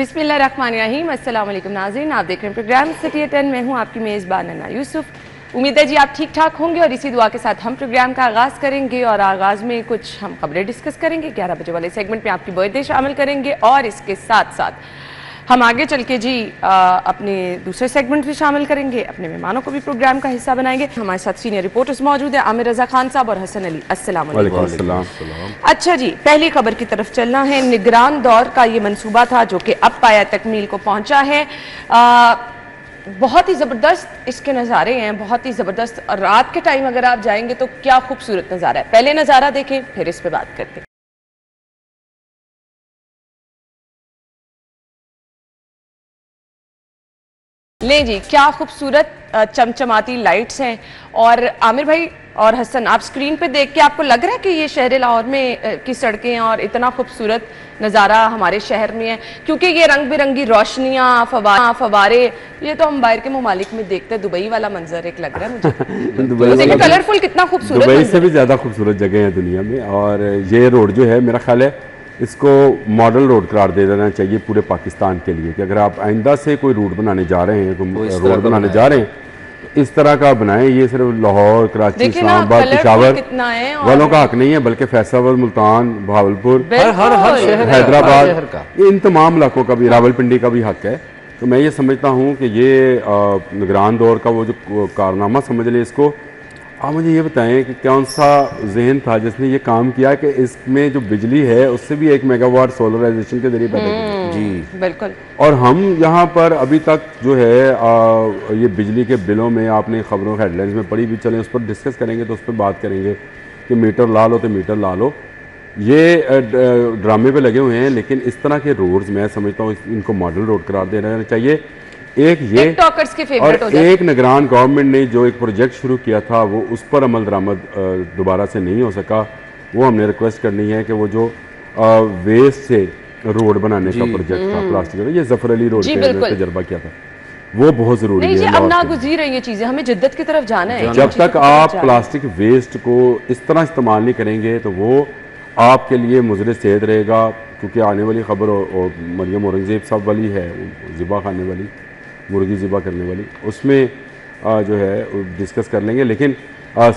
बिस्मिल्लाहिर्रहमानिर्रहीम। अस्सलाम वालेकुम नाज़रीन, आप देख रहे हैं प्रोग्राम सिटी 10। मैं हूं आपकी मेज़बान अन्ना यूसुफ। उम्मीद है जी आप ठीक ठाक होंगे और इसी दुआ के साथ हम प्रोग्राम का आगाज़ करेंगे। और आगाज़ में कुछ हम खबरें डिस्कस करेंगे, 11 बजे वाले सेगमेंट में आपकी बर्थडे शामिल करेंगे और इसके साथ साथ हम आगे चल के जी अपने दूसरे सेगमेंट भी शामिल करेंगे, अपने मेहमानों को भी प्रोग्राम का हिस्सा बनाएंगे। हमारे साथ सीनियर रिपोर्टर्स मौजूद हैं, आमिर रजा खान साहब और हसन अली। अस्सलाम वालेकुम। अच्छा जी, पहली खबर की तरफ चलना है। निगरान दौर का ये मंसूबा था जो कि अब पाया तकमील को पहुंचा है। बहुत ही ज़बरदस्त इसके नज़ारे हैं, बहुत ही ज़बरदस्त। और रात के टाइम अगर आप जाएंगे तो क्या खूबसूरत नज़ारा है। पहले नज़ारा देखें फिर इस पर बात करते हैं। ले जी, क्या खूबसूरत चमचमाती लाइट्स हैं। और आमिर भाई और हसन, आप स्क्रीन पे देख के आपको लग रहा है कि ये शहर लाहौर में की सड़कें और इतना खूबसूरत नज़ारा हमारे शहर में है, क्योंकि ये रंग बिरंगी रोशनियाँ, फवारे, ये तो हम बाहर के ममालिक में देखते हैं। दुबई वाला मंजर एक लग रहा है मुझे। दुबई कलरफुल, कितना खूबसूरत। दुबई से भी ज़्यादा खूबसूरत जगह है दुनिया में। और ये रोड जो है, मेरा ख्याल है इसको मॉडल रोड करार दे देना चाहिए पूरे पाकिस्तान के लिए, कि अगर आप आइंदा से कोई रूट बनाने जा रहे हैं, कोई रोड बनाने जा रहे हैं, तो इस तरह का बनाएं। ये सिर्फ लाहौर, कराची, इस्लामाबाद, पेशावर वालों का हक नहीं है, बल्कि फैसलाबाद, मुल्तान, भावलपुर, हैदराबाद, ये इन तमाम इलाकों का भी, रावलपिंडी का भी हक है। तो मैं ये समझता हूँ कि ये निगरान दौर का वो जो कारनामा समझ लें इसको। आप मुझे ये बताएं कि कौन सा जहन था जिसने ये काम किया कि इसमें जो बिजली है उससे भी 1 मेगावाट सोलराइजेशन के जरिए पैदा की। जी बिल्कुल। और हम यहाँ पर अभी तक जो है ये बिजली के बिलों में, आपने खबरों हेडलाइंस में पढ़ी भी, चलें उस पर डिस्कस करेंगे, तो उस पर बात करेंगे कि मीटर ला लो तो मीटर ला लो। ये ड्रामे पे लगे हुए हैं, लेकिन इस तरह के रोड्स मैं समझता हूँ इनको मॉडल रोड करार देना चाहिए। एक ये और एक निगरान गवर्नमेंट ने जो एक प्रोजेक्ट शुरू किया था वो उस पर अमल दरामद दोबारा से नहीं हो सका। वो हमने रिक्वेस्ट करनी है कि वो जो वेस्ट से रोड बनाने का प्रोजेक्ट था प्लास्टिक का, ये जफर अली रोड पे तजर्बा किया था, वो बहुत जरूरी है। अब नागुज़ीर है ये चीजें, हमें जिद्दत की तरफ जाना है। जब तक आप प्लास्टिक वेस्ट को इस तरह इस्तेमाल नहीं करेंगे तो वो आपके लिए मुज़र सेहत रहेगा। क्योंकि आने वाली खबर और मरियम औरंगजेब साहब वाली है, ज़िबा खाने वाली, मुर्गी ज़िबा करने वाली, उसमें जो है डिस्कस कर लेंगे। लेकिन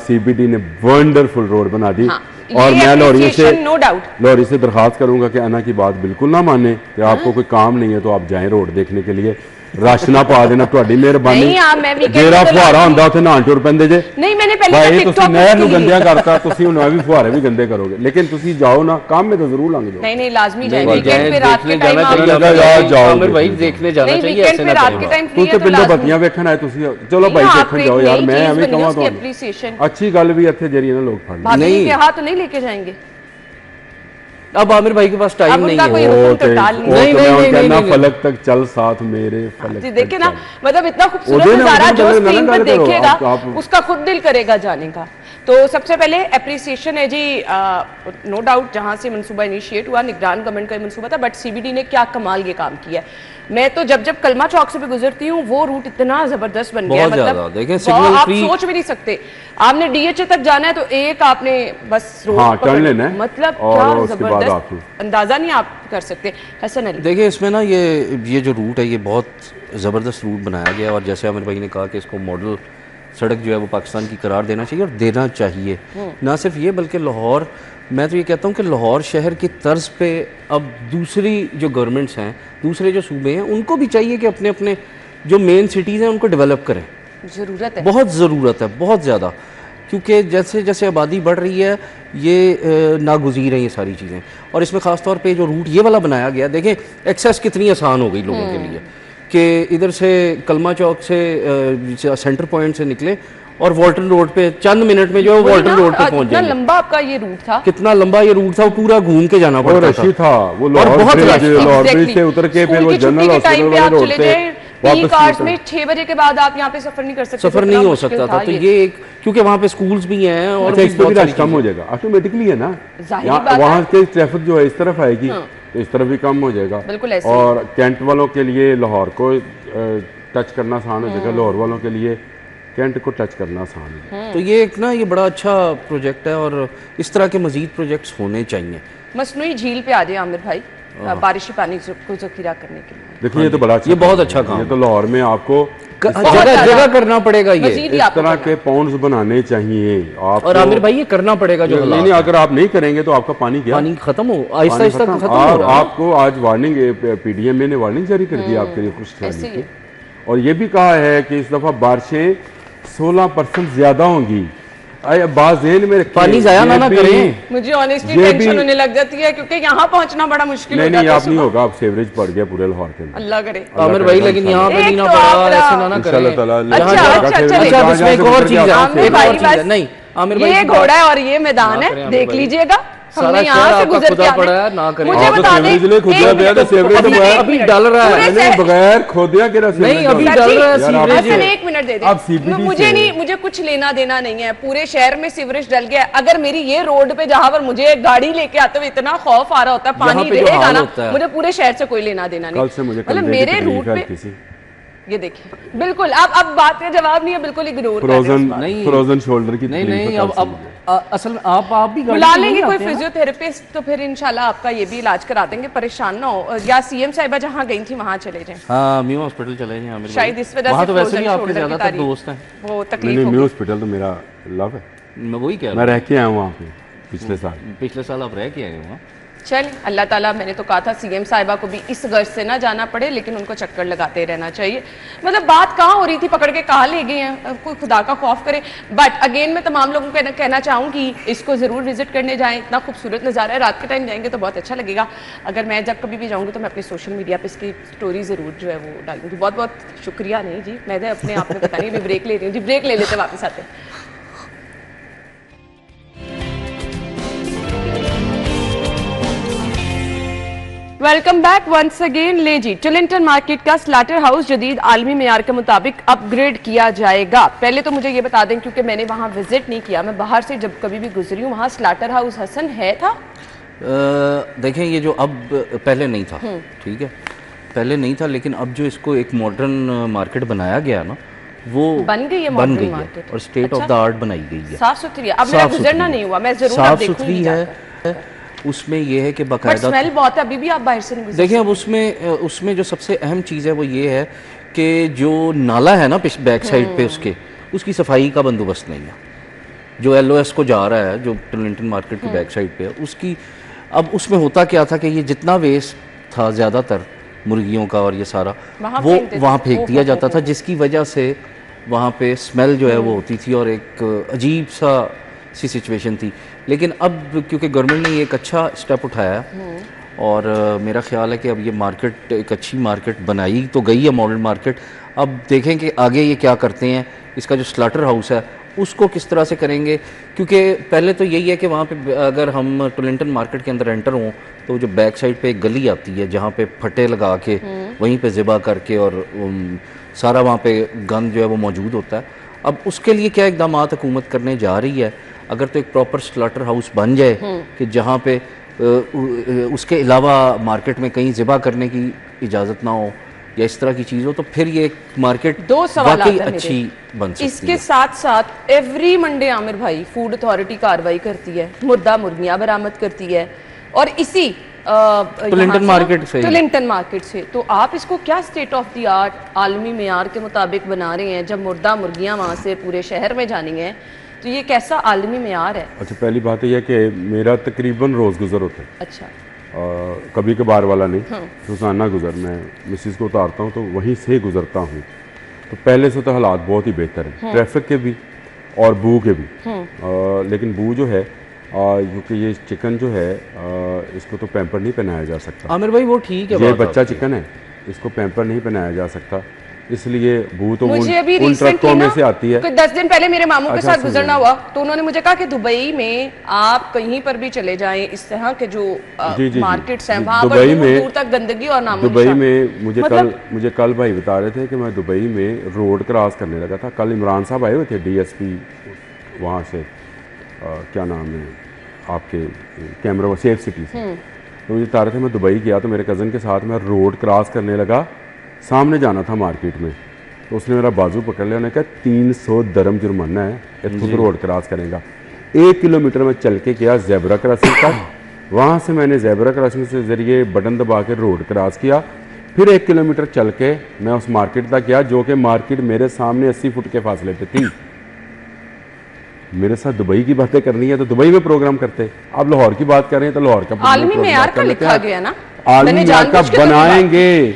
CBD ने वंडरफुल रोड बना दी। हाँ, और मैं लॉरी से दरख्वास्त करूंगा कि अन्ना की बात बिल्कुल ना माने कि आपको कोई काम नहीं है तो आप जाएं रोड देखने के लिए। राशना पा देना ਤੁਹਾਡੀ ਮਿਹਰਬਾਨੀ। ਜਿਹੜਾ ਫੁਹਾਰਾ ਹੁੰਦਾ ਉੱਥੇ ਨਹਾਣ ਟੁਰ ਪੈਂਦੇ ਜੇ। ਨਹੀਂ, मैंने पहले भाई ਤੁਸੀਂ ਨਹਿਰ ਨੂੰ ਗੰਦਿਆ ਕਰਤਾ, ਤੁਸੀਂ ਹੁਣ ਵੀ ਫੁਹਾਰੇ ਵੀ ਗੰਦੇ ਕਰੋਗੇ। लेकिन ਤੁਸੀਂ जाओ ना, काम में तो जरूर लंघ जाओ। नहीं लाजमी जाएं, वीकेंड पे रात के टाइम आमिर भाई देखने जाना चाहिए। वीकेंड पे रात के टाइम ਤੂੰ ਤੇ ਪਿੰਡੋਂ ਬੱਤੀਆਂ ਵੇਖਣ ਆਏ ਤੁਸੀਂ, ਚਲੋ ਭਾਈ ਦੇਖਣ ਜਾਓ यार। मैं ਐਵੇਂ ਕਹਾਂ ਤੁਹਾਨੂੰ अच्छी गल भी ਇੱਥੇ ਜਿਹੜੀ ਨਾ लोग फड़ नहीं के हाथ नहीं लेके जाएंगे। अब आमिर भाई के पास टाइम नहीं है। नहीं, फलक तक चल साथ मेरे फलक। देखिए ना, मतलब इतना खूबसूरत नजारा जो स्क्रीन पर देखेगा उसका खुद दिल करेगा जाने का। तो सबसे पहले एप्रिसिएशन है जी, नो डाउट जहां से मंसूबा इनिशिएट हुआ, निगरान गवर्नमेंट का मंसूबा था, बट CBD ने क्या कमाल ये काम किया है। मैं तो जब कलमा चौक से भी गुजरती हूँ वो रूट इतना जबरदस्त बन गया, मतलब आप सोच भी नहीं सकते। आपने DHA तक जाना है तो एक आपने बस रोड टर्न लेना है, मतलब क्या जबरदस्त, अंदाजा नहीं आप कर सकते। हसन अली, देखिए इसमें ना ये जो रूट है ये बहुत ज़बरदस्त रूट बनाया गया। और जैसे आमिर भाई ने कहा कि इसको मॉडल सड़क जो है वो पाकिस्तान की करार देना चाहिए, और देना चाहिए। ना सिर्फ ये बल्कि लाहौर, मैं तो ये कहता हूँ कि लाहौर शहर की तर्ज पे अब दूसरी जो गवर्नमेंट्स हैं, दूसरे जो सूबे हैं, उनको भी चाहिए कि अपने अपने जो मेन सिटीज़ हैं उनको डेवलप करें। ज़रूरत है, बहुत ज़रूरत है, बहुत ज़्यादा। क्योंकि जैसे जैसे आबादी बढ़ रही है ये नागुज़ीर हैं ये सारी चीज़ें। और इसमें ख़ास तौर पे जो रूट ये वाला बनाया गया, देखें एक्सेस कितनी आसान हो गई लोगों के लिए कि इधर से कलमा चौक से सेंटर पॉइंट से निकले और वॉल्टन रोड पे चंद मिनट में जो है वॉल्टन रोड पे पहुंच जाएंगे। लंबा आपका ये रूट था, कितना लंबा ये रूट था, वो पूरा घूम के जाना पड़ता था। वो बहुत रश से उतर के फिर वो जनरल हॉस्पिटल वाले रोड पे कार्स में 6 बजे के बाद आप यहाँ पे सफर नहीं कर सकते, सफर नहीं हो सकता था। तो ये एक, क्योंकि वहाँ पे स्कूल्स भी हैं और इस पे भी रश कम हो जाएगा ऑटोमेटिकली, है ना। वहाँ के ट्रैफिक जो है इस तरफ आएगी तो इस तरफ भी कम हो जाएगा। और कैंट वालों के लिए लाहौर को टच करना आसान हो जाएगा, लाहौर वालों के लिए कैंट को टच करना आसान है। तो ये एक ना ये बड़ा अच्छा प्रोजेक्ट है और इस तरह के मजीद प्रोजेक्ट्स होने चाहिए। मसनूई झील पे आ जाए आमिर भाई, बारिशी पानी को जखीरा करने के लिए। देखिए ये तो बड़ा अच्छा ये बहुत अच्छा काम ये तो लाहौर में आपको जगह जगह करना पड़ेगा ये, मजीद ही इस आपको तरह करना के पॉन्ड्स बनाने चाहिए आप। और आमिर भाई ये करना पड़ेगा जो नहीं नहीं, अगर आप नहीं करेंगे तो आपका पानी क्या पानी खत्म हो आहिस्ता पानी आहिस्ता खत्म हो रहा है। आपको आज वार्निंग पीडीएम ने वार्निंग जारी कर दी आपके लिए खुश ऐसे ही है। और ये भी कहा है कि इस दफा बारिशें 16% ज्यादा होंगी। बात ज़हन में रखें, पानी जाया ये ना भी- करें। मुझे ऑनेस्टली ये टेंशन भी- होने लग जाती है क्योंकि यहाँ पहुँचना बड़ा मुश्किल नहीं हो नहीं, जाता है आप नहीं सुबह। होगा, आप सेवरेज पड़ गया पूरे लाहौर के अंदर। अल्लाह करे। आमिर भाई लेकिन यहाँ पे नहीं ना एक तो पड़ा, आप ऐसे ना इंशाल्लाह करें। ताला अच्छा, जहाँ- अच्छा, जहाँ चलिए। से- अच्छा, इसमें एक और चीज है, आमिर एक भाई और चीज है। बस नहीं आमिर भाई ये घोड़ा है और ये मैदान ना है, करें आमिर देख भाई। लीजिएगा। सारा हमने यहाँ शहर से आपका गुजर खुदा के आना पड़ा है। है, ना करें। मुझे हाँ, तो बता दें, सेवरेज लिए खुदा एक पे है, तो मिनट, सेवरेज तो अभी है। अभी डल रहा है। पूरे नहीं से- बगैर खोदिया के रस्ते नहीं, अभी सर डल जी, रहा है यार, आप- सीवरेज। हसन एक मिनट दे दे। आप CBD मुझे से- नहीं, मुझे कुछ लेना देना नहीं है। पूरे शहर में सीवरेज डल गया है। अगर मेरी ये रोड पे जहां पर मुझे गाड़ी लेके आते हुए इतना खौफ आ रहा होता है, यहाँ पानी पे जो रहेगा हाल ना, होता है। मुझे पूरे शहर से कोई लेना देना नहीं। कल से मुझे मतलब कंधे की मेरे तकलीफ रूट है पे किसी ये देखिए, बिल्कुल अब बात का जवाब नहीं है, बिल्कुल इग्नोर कर रहे हैं उस फ्रोजन बात। नहीं। फ्रोजन शोल्डर की नहीं तकलीफ है नहीं, कल अब से। असल में आप भी गाड़ी बुला से नहीं लेंगे कोई आते हैं ना? फिजियोथेरेपिस्ट, तो फिर इंशाल्लाह आपका ये भी इलाज करा देंगे, परेशान ना हो। या सीएम साहिबा जहाँ गई थी वहां चले जाएं, हाँ म्यू हॉस्पिटल चले जाएं आमिर भाई। शायद इस वजह वहाँ से तो वैसे भी frozen आपके shoulder की ज्यादातर तारीफ- दोस्त हैं। वो नहीं तकलीफ नहीं, होगी। म्यू हॉस्पिटल तो मेरा लव है, मैं वही कह रहा मैं रह के आया हूँ वहाँ पे पिछले साल। हूँ पिछले साल आप रह के आए हो। चल अल्लाह ताला, मैंने तो कहा था सीएम साहिबा को भी इस गर्ज से ना जाना पड़े, लेकिन उनको चक्कर लगाते रहना चाहिए। मतलब बात कहाँ हो रही थी, पकड़ के कहाँ ले गए हैं, कोई खुदा का खौफ करे। बट अगेन मैं तमाम लोगों को कहना चाहूँगी इसको ज़रूर विजिट करने जाएं। इतना खूबसूरत नज़ारा है, रात के टाइम जाएंगे तो बहुत अच्छा लगेगा। अगर मैं जब कभी भी जाऊँगी तो मैं अपने सोशल मीडिया पर इसकी स्टोरी ज़रूर जो है वो डालूंगी। बहुत बहुत शुक्रिया। नहीं जी, मैं तो अपने आप में पता नहीं, अभी ब्रेक ले रही हूँ जी, ब्रेक ले लेते वापस आते हैं। Welcome back once again. ले जी, टुलिंगटन मार्केट का स्लाटर हाउस जदीद आलमी मेयार के मुताबिक अपग्रेड किया जाएगा। पहले तो मुझे ये बता दें, क्योंकि मैंने वहाँ विजिट नहीं किया, मैं बाहर से जब कभी भी गुजरी हूँ, वहाँ स्लाटर हाउस हसन है था? देखें ये जो अब पहले नहीं था, ठीक है, पहले नहीं था, लेकिन अब जो इसको एक मॉडर्न मार्केट बनाया गया ना, वो बन गई है बन मॉडर्न गई है मार्केट और स्टेट ऑफ द आर्ट बनाई गई है। साफ सुथरी है। अब मेरा साफ गुजरना सुथरी नहीं हुआ, मैं जरूर अब साफ देखूंगी सुथरी जाकर। है। उसमें ये है कि बट बाकायदा स्मेल बहुत है, अभी भी आप बाहर से नहीं गुजर देखिए अब उसमें जो सबसे अहम चीज़ है वो ये है कि जो नाला है ना बैक साइड पे उसकी सफाई का बंदोबस्त नहीं है। जो LOS को जा रहा है, जो टुलिंगटन मार्केट की बैक साइड पे है, उसकी अब उसमें होता क्या था कि ये जितना वेस्ट था ज़्यादातर मुर्गियों का और ये सारा वहाँ वो फेंक देते वहाँ थे। फेंक दिया जाता था, जिसकी वजह से वहाँ पे स्मेल जो है वो होती थी और एक अजीब सी सिचुएशन थी। लेकिन अब क्योंकि गवर्नमेंट ने एक अच्छा स्टेप उठाया और मेरा ख्याल है कि अब ये मार्केट एक अच्छी मार्केट बनाई तो गई है, मॉडल मार्केट। अब देखें कि आगे ये क्या करते हैं, इसका जो स्लाटर हाउस है उसको किस तरह से करेंगे, क्योंकि पहले तो यही है कि वहाँ पे अगर हम टुलिंगटन मार्केट के अंदर एंटर हों तो जो बैक साइड पे एक गली आती है जहाँ पे फटे लगा के वहीं पे ज़िबा करके और सारा वहाँ पे गंद जो है वो मौजूद होता है। अब उसके लिए क्या इकदाम हुकूमत करने जा रही है, अगर तो एक प्रॉपर स्लाटर हाउस बन जाए कि जहाँ पे उसके अलावा मार्केट में कहीं ज़िबा करने की इजाज़त ना हो या इस तरह की चीज़ हो, तो फिर ये एक मार्केट दो सवाल वाकई आते हैं अच्छी मेरे। बन सकती इसके है। साथ साथ एवरी मंडे आमिर भाई फूड अथॉरिटी कार्रवाई करती है, मुर्दा मुर्गियां बरामद करती है, और इसी टुलिंगटन मार्केट से टुलिंगटन मार्केट से। तो आप इसको क्या स्टेट ऑफ द आर्ट आलमी मेयार के मुताबिक बना रहे हैं, जब मुर्दा मुर्गियां वहां से पूरे शहर में जानी हैं, तो ये कैसा आलमी मेयार है? अच्छा, पहली बात तो यह कि मेरा तकरीबन रोज़ गुजर होता है, अच्छा, कभी कभार वाला नहीं, रोज़ाना गुजर। मैं मिसिस को उतारता हूँ तो वहीं से गुजरता हूँ। तो पहले से तो हालात बहुत ही बेहतर हैं, ट्रैफिक के भी और बू के भी। लेकिन बू जो है, क्योंकि ये चिकन जो है, इसको तो पैम्पर नहीं पहनाया जा सकता। आमिर भाई वो ठीक है, ये बात बच्चा आपकी। चिकन है, इसको पैम्पर नहीं पहनाया जा सकता, इसलिए बू तो मुझे अभी उन ट्रकों रिसेंटली में ना से आती है। कोई 10 दिन पहले मेरे मामू के अच्छा, साथ सुनिए। गुजरना हुआ, तो उन्होंने मुझे कहा कि दुबई में आप कहीं पर भी चले जाएं, इस तरह के जो जी। मार्केट्स हैं वहां पर दुबई दूर में- दूर तक गंदगी और नामो दुबई निशान। में मतलब- मुझे कल भाई बता रहे थे कि मैं दुबई में रोड क्रॉस करने लगा था। कल इमरान साहब आए हुए थे, DSP वहाँ से, क्या नाम है आपके, कैमरा वो सेफ सिटी से। तो मुझे बता रहे थे मैं दुबई गया तो मेरे कज़न के साथ मैं रोड क्रॉस करने लगा, सामने जाना था मार्केट में, तो उसने मेरा बाजू पकड़ लिया, उन्होंने कहा 300 दरम जुर्माना है, खुद रोड क्रॉस करेगा। 1 किलोमीटर में चल के गया ज़ेब्रा क्रॉसिंग तक, वहाँ से मैंने ज़ेब्रा क्रॉसिंग से ज़रिए बटन दबा के रोड क्रॉस किया, फिर 1 किलोमीटर चल के मैं उस मार्केट तक गया, जो कि मार्केट मेरे सामने 80 फुट के फासले पे थी। मेरे साथ दुबई की बातें करनी है तो दुबई में प्रोग्राम करते, आप लाहौर की बात कर रहे हैं तो लाहौर का आलमी मेयार का लिखा गया ना, आलमी मैंने मेयार का जानबूझ के तो बनाएंगे,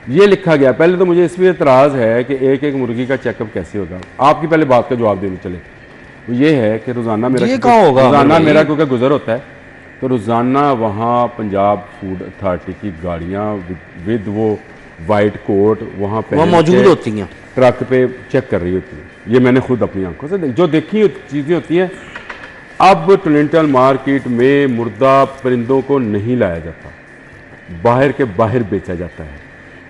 ये लिखा गया। पहले तो मुझे इसमें एतराज़ है कि एक एक मुर्गी का चेकअप कैसे होगा। आपकी पहले बात का जवाब देने चले, वो ये है कि रोज़ाना मेरा ये कहाँ होगा रोज़ाना मेरा क्योंकि गुजर होता है, तो रोज़ाना वहाँ पंजाब फूड अथॉरिटी की गाड़ियाँ विद वो वाइट कोट वहाँ मौजूद होती हैं, ट्रक पे चेक कर रही होती है। ये मैंने खुद अपनी आंखों से जो देखी चीज़ें होती हैं। अब टोरंटो मार्केट में मुर्दा परिंदों को नहीं लाया जाता, बाहर के बाहर बेचा जाता है।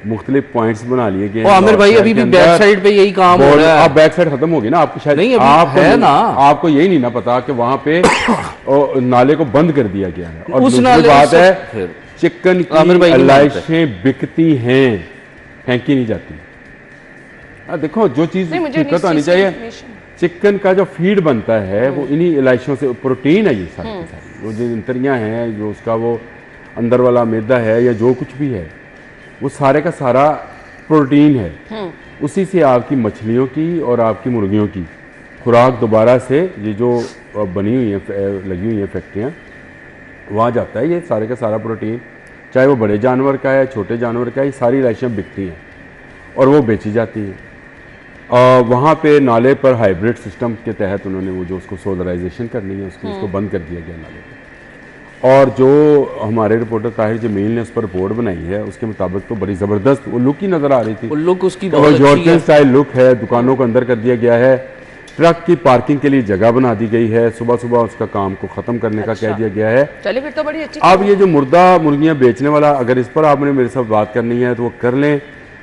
मुख्तलिफ पॉइंट्स बना लिए गए। आमिर भाई अभी भी बैक साइड पे यही काम हो रहा है। आप बैक साइड खत्म होगी ना, आपको शायद नहीं, आपको है ना, आपको यही नहीं ना पता कि वहाँ पे नाले को बंद कर दिया गया है। और उस दूसरी बात है फिर चिकन आमिर भाई की नहीं मानते। लाइशें बिकती हैं, फेंकी नहीं जाती। देखो जो चीज़ नहीं, मुझे दिक्कत नहीं आनी चीज़ चाहिए, की information। चिकन का जो फीड बनता है वो इन्हीं इलाइशों से, प्रोटीन है ये सारी की सारी। वो जो इंतरियाँ हैं, जो उसका वो अंदर वाला मैदा है या जो कुछ भी है, वो सारे का सारा प्रोटीन है। उसी से आपकी मछलियों की और आपकी मुर्गियों की खुराक दोबारा से ये जो बनी हुई है, लगी हुई है फैक्ट्रियाँ, वहाँ जाता है ये सारे का सारा प्रोटीन, चाहे वो बड़े जानवर का है, छोटे जानवर का है, ये सारी इलाइशियाँ बिकती हैं और वो बेची जाती हैं। वहाँ पे नाले पर हाइब्रिड सिस्टम के तहत उन्होंने वो जो उसको सोलराइजेशन करनी है उसको बंद कर दिया गया नाले पे। और जो हमारे रिपोर्टर ताहिर जमील ने उस पर रिपोर्ट बनाई है उसके मुताबिक तो बड़ी ज़बरदस्त वो लुक ही नज़र आ रही थी। लुक उसकी वो बहुत अच्छी यूरोपियन है। स्टाइल लुक है। दुकानों को अंदर कर दिया गया है, ट्रक की पार्किंग के लिए जगह बना दी गई है, सुबह सुबह उसका काम को ख़त्म करने का कह दिया गया है। चलिए फिर तो बड़ी अच्छी। अब ये जो मुर्दा मुर्गियाँ बेचने वाला, अगर इस पर आपने मेरे साथ बात करनी है तो वो कर लें।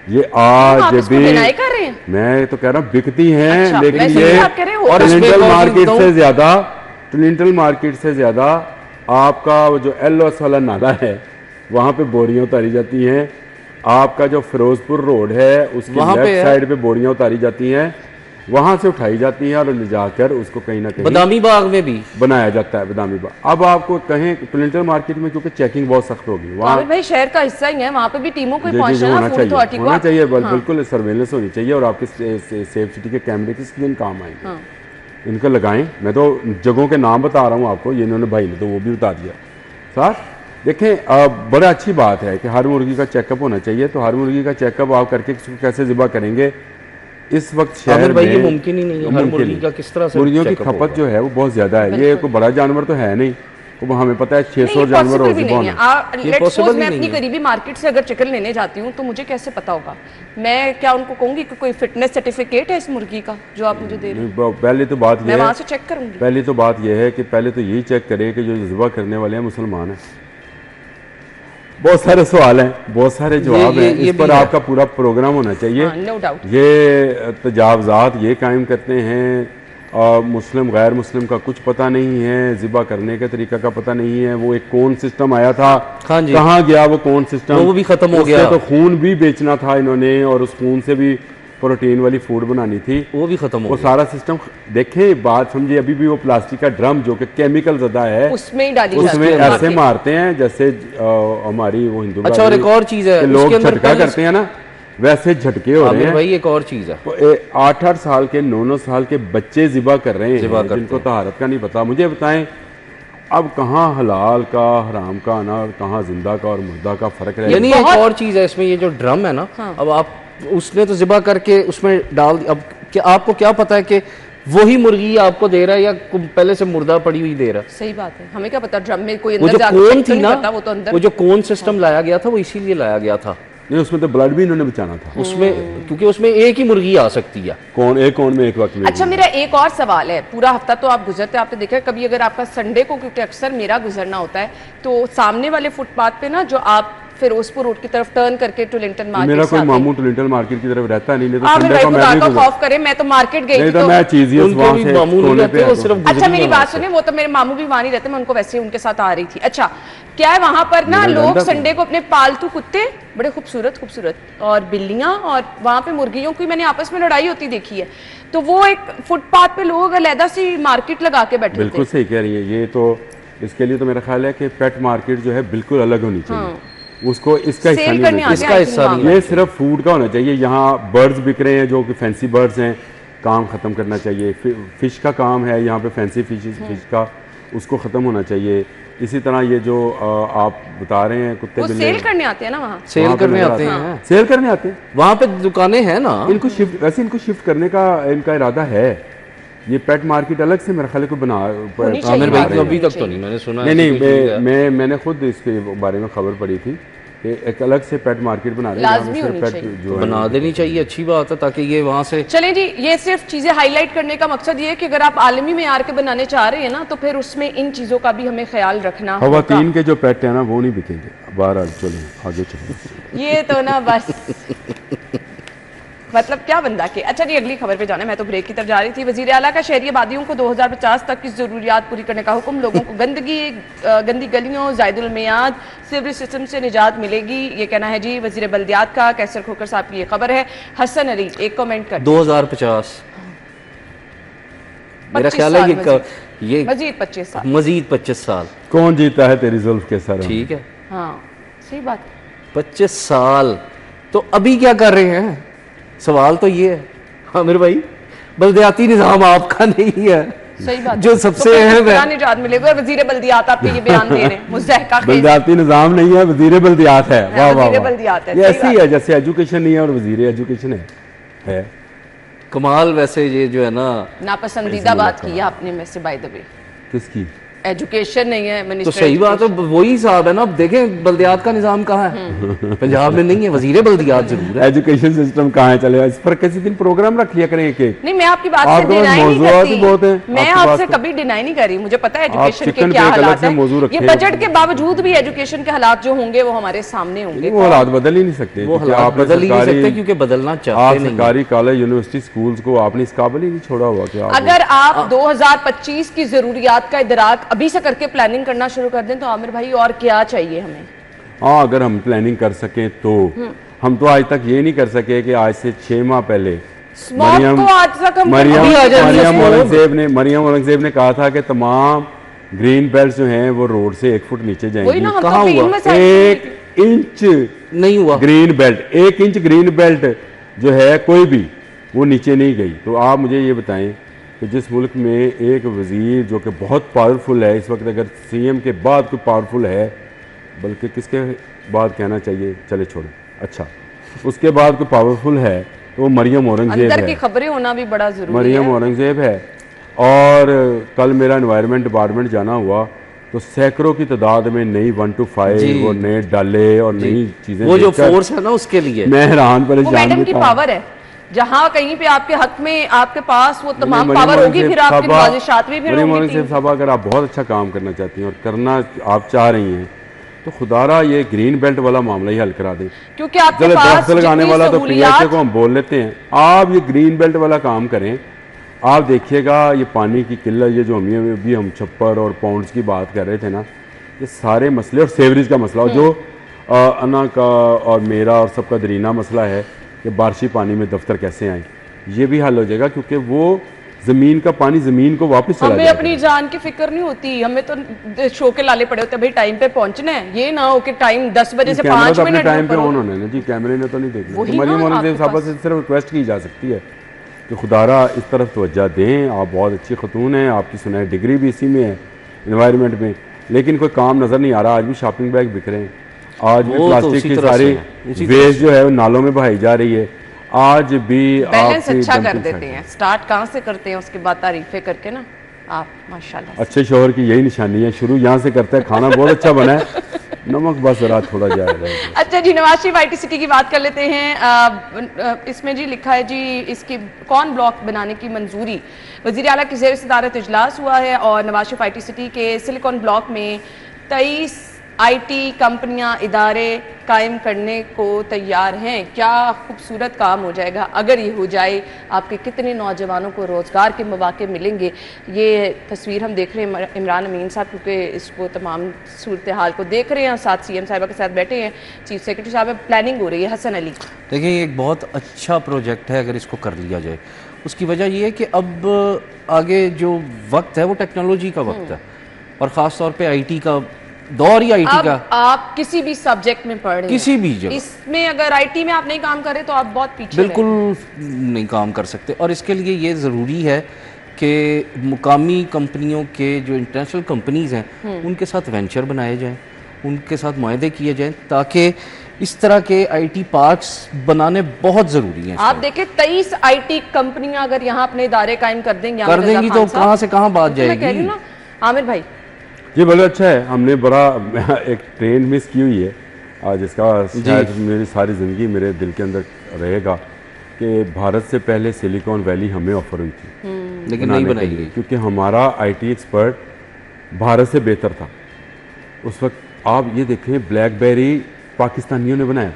ये आज आप इसको भी डिनाई कर रहे हैं? मैं तो कह रहा हूँ बिकती हैं, अच्छा, लेकिन वैसे ये भी आप कह रहे हो। और इसमें टोरंटो एक और मार्केट चीज़ से ज्यादा, टोरंटो मार्केट से ज्यादा आपका वो जो एलओएस वाला नाला है वहाँ पे बोरियां उतारी जाती हैं। आपका जो फिरोजपुर रोड है उसकी वहाँ पे लेफ्ट है। साइड पे बोरियां उतारी जाती हैं, वहाँ से उठाई जाती हैं और ले जाकर उसको कहीं ना कहीं बदामी बाग में भी बनाया जाता है, बदामी बाग। अब आपको कहें टोरंटो मार्केट में क्योंकि चेकिंग बहुत सख्त होगी वहाँ, आमिर भाई शहर का हिस्सा ही है, वहाँ पे भी टीमों को जी, जी, पहुंचना होना फूड चाहिए, अथॉरिटी को होना चाहिए, हाँ। बिल्कुल सर्वेलेंस होनी चाहिए। और आपके सेफ सिटी के कैमरे किस दिन काम आएंगे, हाँ। इनका लगाएं। मैं तो जगहों के नाम बता रहा हूँ आपको, ये इन्होंने भाई ने तो वो भी बता दिया। साथ देखें, बड़ा अच्छी बात है कि हर मुर्गी का चेकअप होना चाहिए। तो हर मुर्गी का चेकअप आप करके इसको कैसे ज़िबा करेंगे इस वक्त शहर आमिर भाई ये में मुमकिन ही नहीं है। हर मुमकिन मुर्गी नहीं। का किस तरह से मुर्गियों की चेकअप खपत होगा? जो है वो बहुत ज़्यादा है। ये कोई बड़ा जानवर तो है नहीं, वो हमें पता है 600 जानवर पॉसिबल और भी ज़िबा नहीं है। होना। ये लेट्स possible सपोज ही मैं नहीं अपनी है। करीबी मार्केट से अगर चिकन लेने जाती हूँ तो मुझे कैसे पता होगा? मैं क्या उनको कहूंगी कि कोई फिटनेस सर्टिफिकेट है इस मुर्गी का जो आप मुझे दे रहे हैं? पहले तो बात मैं यह वहां है, से चेक करूंगी। पहली तो बात यह है कि पहले तो यही चेक करें कि जो ज़िबा करने वाले हैं मुसलमान हैं। बहुत सारे सवाल हैं, बहुत सारे जवाब हैं, ये इस पर भी है। आपका पूरा प्रोग्राम होना चाहिए। No doubt. ये तजावज़ात ये कायम करते हैं और मुस्लिम गैर मुस्लिम का कुछ पता नहीं है, ज़िबा करने के तरीका का पता नहीं है। वो एक कौन सिस्टम आया था, हाँ जी। कहाँ गया वो कौन सिस्टम, वो भी खत्म हो उससे गया। तो खून भी बेचना था इन्होंने और उस खून से भी प्रोटीन वाली फूड बनानी थी, वो भी खत्म हो वो गया। सारा सिस्टम। देखें बात समझिए, अभी भी वो प्लास्टिक का ड्रम जो कि केमिकल ज़्यादा है उसमें ही डाली उसमें जाती है। ऐसे मारते हैं जैसे हमारी वो हिंदू अच्छा, और एक और चीज़ है, कि लोग उसके अंदर झटका पहले- करते हैं ना, वैसे झटके हो रहे आमिर हैं। भाई एक और चीज़ है, तो 8-8 साल के 9-9 साल के बच्चे ज़िबा कर रहे ज़िबा हैं करते जिनको हैं। तहारत का नहीं पता। मुझे बताएं अब कहाँ हलाल का, हराम का आना, कहाँ जिंदा का और मुर्दा का फ़र्क रह यानी गया। एक और चीज़ है इसमें, ये जो ड्रम है ना, अब आप उसने तो ज़िबा करके उसमें डाल, अब क्या आपको क्या पता है कि वही मुर्गी आपको दे रहा है या पहले से मुर्दा पड़ी हुई दे रहा है? सही बात है, हमें क्या पता ड्रम में कोई वो अंदर जो जाके कोन check तो थी नहीं ना, करता, वो तो अंदर वो जो कोन सिस्टम लाया गया था वो इसीलिए लाया गया था नहीं, उसमें तो ब्लड भी इन्होंने बचाना था। उसमें, क्योंकि उसमें एक ही मुर्गी आ सकती है। कौन में एक वक्त में। अच्छा, मेरा एक और सवाल है। पूरा हफ्ता तो आप गुजरते, आपने देखा कभी अगर आपका संडे को, क्योंकि अक्सर मेरा गुजरना होता है, तो सामने वाले फुटपाथ पे ना जो आप फिरोजपुर रोड की तरफ टर्न करके टोरंटो मार्केट मेरा कोई से आते मामू टोरंटो मार्केट की तरफ रहता नहीं, तो आमिर संडे भाई को मैं खुदा भी का गुजर- खौफ करे, मैं तो मार्केट गई नहीं थी तो मैं चीज़ उनके वहाँ भी से मामू नहीं कोने रहते, पे वो आता सिर्फ हूँ। अच्छा, मेरी गुजरी बात है सुनिए, वो तो मेरे मामू भी वहां नहीं रहते, मैं उनको वैसे ही उनके साथ आ रही थी। अच्छा, क्या है वहां पर ना मेरा लोग गंदा संडे को अपने पालतू कुत्ते, बड़े खूबसूरत खूबसूरत, और बिल्लियां, और वहां पे मुर्गियों की मैंने आपस में लड़ाई होती देखी है। तो वो एक फुटपाथ पे लोग अलहदा सी मार्केट लगा के बैठे बिल्कुल थे। सही कह रही है। ये तो इसके लिए तो मेरा ख्याल है कि पेट मार्केट जो है बिल्कुल अलग होनी चाहिए, उसको इसका हिस्सा सेल नहीं करने होना आ चाहिए। गया, इसका हिस्सा नहीं ये सिर्फ फूड का होना चाहिए। यहाँ बर्ड्स बिक रहे हैं जो कि फैंसी बर्ड्स हैं, काम ख़त्म करना चाहिए। फ़िश का काम है यहाँ पे, फैंसी फिश का, उसको ख़त्म होना चाहिए। इसी तरह ये जो आप बता रहे हैं कुत्ते वो बिल्ले सेल करने आते हैं ना वहाँ। सेल वहाँ पे करने नजर आते आते हैं, सेल करने आते हैं। वहाँ पे दुकानें हैं ना। इनको शिफ्ट, वैसे इनको शिफ्ट करने का इनका इरादा है। ये पेट मार्केट अलग से मेरे ख्याल को बना होनी चाहिए। आमिर भाई बात को अभी होनी तक तो नहीं मैंने सुना। नहीं ऐसी नहीं, कोई चीज़ है। मैंने खुद इसके बारे में खबर पड़ी थी कि एक अलग से पेट मार्केट बना रहे हैं जहाँ लाजमी पे होनी सिर्फ चाहिए। पेट जो है। बना देनी चाहिए, अच्छी बात है, ताकि ये वहाँ से चलें जी, ये सिर्फ चीज़ें हाईलाइट करने का मकसद ये है कि अगर आप आलमी मेयार के बनाने चाह रहे हैं ना, तो फिर उसमें इन चीज़ों का भी हमें ख्याल रखना होगा। खवातीन के जो पेट है ना वो नहीं बिकेंगे। बहरहाल चलें आगे चलें। ये तो ना बस मतलब क्या बंदा के। अच्छा जी, अगली खबर पे जाना है, मैं तो ब्रेक की तरफ जा रही थी। वजीर आला का शहरी आबादियों को 2050 तक की जरूरियात पूरी करने का हुक्म। लोगों को गंदी गलियों, जायदुल मियाद, सीवरेज सिस्टम से निजात मिलेगी, ये कहना है जी वजीर बल्दियात का। कैसर खोकर साहब की ये खबर है। हसन अली एक कमेंट कर 2050 मेरा 25 ख्याल है साल ये मजीद 25 साल। मजीद 25 साल। कौन जीता है तेरी जुल्फ के सर? ठीक है, हाँ सही बात। 25 साल तो अभी क्या कर रहे हैं? सवाल तो ये है आमिर भाई, बल्दियाती निज़ाम आपका नहीं है। सही बात। जो सबसे तो अहम है, निजात मिलेगा। वजीर बल्दियात आपके ये बयान दे रहे हैं, मुज़हका खेज। बल्दियाती निज़ाम नहीं है, वजीर बल्दियात है। वाह वाह वजीर वाह। बल्दियात है, ये सही ऐसे ही बात है जैसे एजुकेशन नहीं है और वजीर एजुकेशन है। कमाल। वैसे ये जो है ना, नापसंदीदा बात की है आपने में से, बाय द वे। किसकी? एजुकेशन नहीं है तो मिनिस्टर। सही बात है, वही हिसाब है ना। अब देखें बल्दियात का निज़ाम कहाँ है? पंजाब में नहीं है, वजीर बल्दियात जरूर है। एजुकेशन सिस्टम कहाँ है? चले इस पर किसी दिन प्रोग्राम रख लिया करें। एक नहीं, मैं आपकी बात से आपके पास डिनाई नहीं मौजूदात ही बहुत हैं, करती। मैं आपकी बात आपसे से। कभी डिनाई नहीं कर रही। मुझे पता है एजुकेशन के चिकन क्या पे एक अलग हालात से मौजू हैं। रखे ये हैं। बजट के बावजूद भी एजुकेशन के हालात जो होंगे वो हमारे सामने होंगे। वो हालात बदल ही नहीं सकते। वो क्योंकि हालात आपने बदल ही नहीं सरकारी- सकते क्योंकि बदलना आप चाहते नहीं। सरकारी कॉलेज, यूनिवर्सिटी, स्कूल्स को आपने इस काबिल ही नहीं छोड़ा हुआ कि आप अगर आप 2025 की जरूरियात का इदराक अभी से करके प्लानिंग करना शुरू कर दें तो आमिर भाई और क्या चाहिए हमें? हाँ, अगर हम प्लानिंग कर सकें तो। हम तो आज तक ये नहीं कर सके कि आज से 6 माह पहले स्मॉग को आज तक हम अभी आ जाए मरियम औरंगजेब ने कहा था कि तमाम ग्रीन बेल्ट जो हैं वो रोड से 1 फुट नीचे वही जाएंगी। ना, हम कहाँ तो हुआ? 1 इंच नहीं हुआ। Green belt, 1 inch green belt जो है कोई भी वो नीचे नहीं गई। तो आप मुझे ये बताएं कि जिस मुल्क में एक वजीर जो कि बहुत पावरफुल है इस वक्त, अगर सीएम के बाद कोई पावरफुल है, बल्कि किसके बाद कहना चाहिए, चले छोड़ो, अच्छा उसके बाद कोई पावरफुल है तो वो मरियम औरंगजेब अंदर की है। खबरें होना भी बड़ा जरूरी मरियम है। औरंगजेब है। और कल मेरा एनवायरनमेंट डिपार्टमेंट जाना हुआ तो सैकड़ों की तादाद में नई 1 to 5 और नए डाले और नई चीजें, वो जो देखकर फोर्स है ना उसके लिए मैं हैरान वो परेशान मैडम भी की था। पावर है। जहाँ कहीं पे आपके हक में आपके पास वो तमाम मरियम पावर होगी, औरंगजेब फिर आपकी साहबा- नवाजिशात भी फिर मरियम होंगी। औरंगजेब साहबा, अगर आप बहुत अच्छा काम करना चाहती हैं और करना आप चाह रही हैं तो खुदारा ये ग्रीन बेल्ट वाला मामला ही हल करा दें। क्योंकि आपके चलो पास दरख्त लगाने जितनी वाला तो सहूलियात- पीएचए को हम बोल लेते हैं, आप ये ग्रीन बेल्ट वाला काम करें। आप देखिएगा ये पानी की किल्लत, ये जो अभी हम छप्पर और पाउंड्स की बात कर रहे थे ना, ये सारे मसले, और सेवरेज का मसला, जो अना का और मेरा और सबका दरीना मसला है कि बारिशी पानी में दफ्तर कैसे आए, ये भी हल हो जाएगा। क्योंकि वो ज़मीन का पानी ज़मीन को वापस चला हमें जाएगा। अपनी जान की फिक्र नहीं होती, हमें तो शो के लाले पड़े होते हैं, भाई टाइम पे पहुंचना है। ये ना हो कि टाइम 10 बजे से कैमरा 5 तो अपने मिनट टाइम पे में ऑन होना है ना जी, कैमरे ने तो नहीं देखना। वही तो मरियम ना, औरंगजेब आपके साहबा पास- से सिर्फ रिक्वेस्ट की जा सकती है कि खुदारा इस तरफ तवज्जो दें। आप बहुत अच्छी खतून हैं, आपकी सुनाई डिग्री भी इसी में है, इन्वायरमेंट में, लेकिन कोई काम नज़र नहीं आ रहा। आज भी शॉपिंग बैग बिक रहे हैं, आज भी वो तो प्लास्टिक उसी की तरह सारी से है, उसी तरह वेस्ट जो है वो नालों में बहाई जा रही है। आज भी बैलेंस आपकी अच्छा कर dumping देते site- हैं। स्टार्ट कहाँ से करते हैं, उसके बाद तारीफें करके ना आप, माशाल्लाह। अच्छे शोहर की यही निशानी है, शुरू यहाँ से करता है, खाना बहुत अच्छा बना है, नमक बस रात थोड़ा जाएगा। अच्छा जी, नवाज शरीफ IT सिटी की बात कर लेते हैं। इसमें जी लिखा है जी, इसकी कौन ब्लॉक बनाने की मंजूरी। वज़ीर आला की ज़ेर सदारत इजलास हुआ है और नवाज शरीफ IT सिटी के सिलिकॉन ब्लॉक में 23 IT कंपनियां, इदारे कायम करने को तैयार हैं। क्या खूबसूरत काम हो जाएगा अगर ये हो जाए। आपके कितने नौजवानों को रोज़गार के मौके मिलेंगे। ये तस्वीर हम देख रहे हैं इमरान अमीन साहब, क्योंकि इसको तमाम सूरत हाल को देख रहे हैं, साथ CM साहिबा के साथ बैठे हैं, चीफ सेक्रेटरी साहब, प्लानिंग हो रही है। हसन अली, देखिए ये एक बहुत अच्छा प्रोजेक्ट है अगर इसको कर लिया जाए। उसकी वजह ये है कि अब आगे जो वक्त है वो टेक्नोलॉजी का वक्त है। और ख़ास तौर पे आईटी का दौर ही आईटी अब का। आप किसी भी सब्जेक्ट में पढ़ रहे किसी हैं, भी जगह। इसमें अगर आईटी में आप नहीं काम कर रहे तो आप बहुत पीछे बिल्कुल रहेंगे। नहीं काम कर सकते, और इसके लिए ये ज़रूरी है कि मुकामी कंपनियों के जो इंटरनेशनल कंपनीज़ हैं उनके साथ वेंचर बनाए जाएं, उनके साथ मुआहदे किए जाएं, ताकि इस तरह के आईटी पार्क्स बनाने बहुत ज़रूरी हैं। आप देखें 23 आईटी कंपनियां अगर यहाँ अपने इदारे कायम कर देंगी तो कहाँ से कहाँ बात मैं कह रही जाएगी। हूँ ना आमिर भाई। ये बड़ा अच्छा है, हमने बड़ा एक ट्रेन मिस की हुई है आज, जिसका शायद मेरी सारी ज़िंदगी मेरे दिल के अंदर रहेगा कि भारत से पहले सिलिकॉन वैली हमें ऑफर हुई थी, लेकिन नहीं बनाई गई, क्योंकि हमारा आईटी एक्सपर्ट भारत से बेहतर था उस वक्त। आप ये देखें, ब्लैकबेरी पाकिस्तानियों ने बनाया,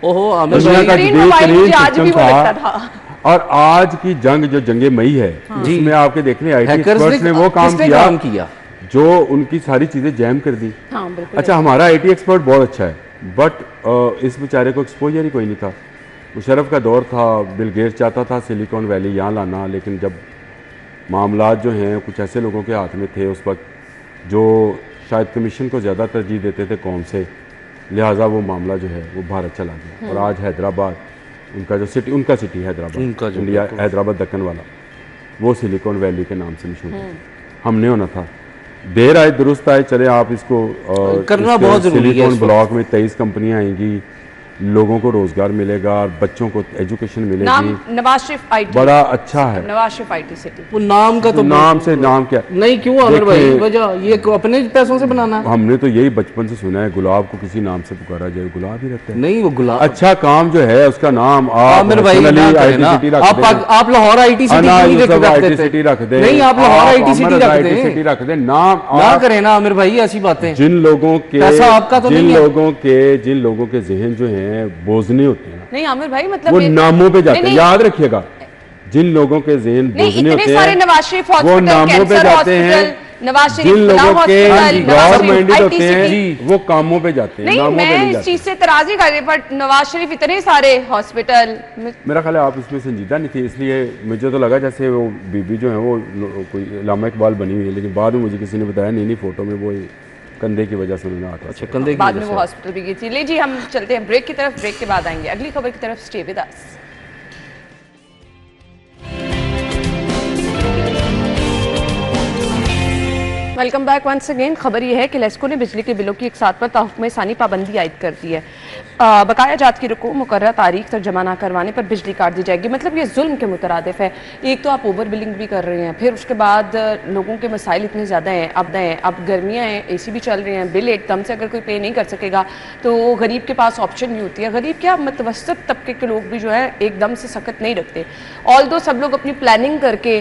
ओहो आमिर दुनिया का भाई, बेहतरीन आज भी सिस्टम वो लगता था। था। और आज की जंग जो जंगे मई है उसमें आपके देखने आईटी हैकर्स एक्सपर्ट्स ने वो किसने काम किया जो उनकी सारी चीज़ें जैम कर दी। हाँ, बिल्कुल। अच्छा, हमारा आईटी एक्सपर्ट बहुत अच्छा है, बट इस बेचारे को एक्सपोजर ही कोई नहीं था। मुशर्रफ का दौर था, बिल गेट्स चाहता था सिलिकॉन वैली यहाँ लाना, लेकिन जब मामलात जो हैं कुछ ऐसे लोगों के हाथ में थे उस वक्त जो शायद कमीशन को ज़्यादा तरजीह देते थे कौम से, लिहाजा वो मामला जो है वो भारत चला गया। और आज हैदराबाद उनका जो सिटी, उनका सिटी हैदराबाद, उनका जो इंडिया हैदराबाद दक्कन वाला, वो सिलिकॉन वैली के नाम से मशहूर है। हमने होना था, देर आए दुरुस्त आए, चले आप इसको करना बहुत ज़रूरी है। सिलिकॉन ब्लॉक में 23 कंपनियां आएंगी, लोगों को रोजगार मिलेगा, बच्चों को एजुकेशन मिलेगी। नाम नवाज शरीफ आईटी, बड़ा अच्छा है नवाज शरीफ आईटी सिटी। वो नाम का तो नाम से नाम क्या नहीं, क्यों आमिर भाई, देखिए, वजह ये अपने पैसों से बनाना। हमने तो यही बचपन से सुना है, गुलाब को किसी नाम से पुकारा जाए गुलाब ही रहता है। नहीं, वो गुलाब अच्छा काम जो है उसका नाम आमिर भाई ना करें ना। आप लाहौर आईटी सिटी नहीं रख देते। नहीं, आप लाहौर आईटी सिटी रख दें, नाम ना करें ना आमिर भाई ऐसी बातें। जिन लोगों के पैसा आपका तो नहीं है। जिन लोगों के जहन जो हैं बोझने होते हैं, नहीं आमिर भाई, मतलब वो नामों पे जाते हैं, नहीं, याद रखिएगा। जिन लोगों के जहन बोझने होते सारे हैं नवाज शरीफ वो हॉस्पिटल, नामों पे कैंसर जाते हैं। हॉस्पिटल, नवाज शरीफ जिन लोगों के ब्रॉड माइंडेड आईटी होते हैं सिटी। वो कामों पे जाते हैं, नहीं, नामों पे मैं नहीं इस जाते। चीज से इतराज ही कर रही, पर नवाज शरीफ इतने सारे हॉस्पिटल। मेरा ख्याल है आप इसमें संजीदा नहीं थी, इसलिए मुझे तो लगा जैसे वो बीबी जो है वो कोई इलामा इकबाल बनी हुई है, लेकिन बाद में मुझे किसी ने बताया नहीं फोटो में वो कंधे की वजह से उन्होंने आता। अच्छा, कंधे की बाद में वजह वो से। हॉस्पिटल भी गई थी। ले जी, हम चलते हैं ब्रेक की तरफ, ब्रेक के बाद आएंगे अगली खबर की तरफ। Stay with us. Welcome back once again. खबर यह है कि लेस्को ने बिजली के बिलों की एक साथ पर तहफ़्फ़ुज़ में सानी पाबंदी आयद कर दी है। बकाया जात की रकूम मुकर्रर तारीख तक जमा ना करवाने पर बिजली काट दी जाएगी। मतलब ये जुल्म के मुतरादिफ है। एक तो आप ओवर बिलिंग भी कर रहे हैं, फिर उसके बाद लोगों के मसाइल इतने ज़्यादा हैं, अब गर्मियाँ हैं, AC भी चल रहे हैं, बिल एकदम से अगर कोई पे नहीं कर सकेगा तो गरीब के पास ऑप्शन नहीं होती है। गरीब क्या, मतवसत तबके के लोग भी जो है एकदम से सख्त नहीं रखते। ऑल्दो सब लोग अपनी प्लानिंग करके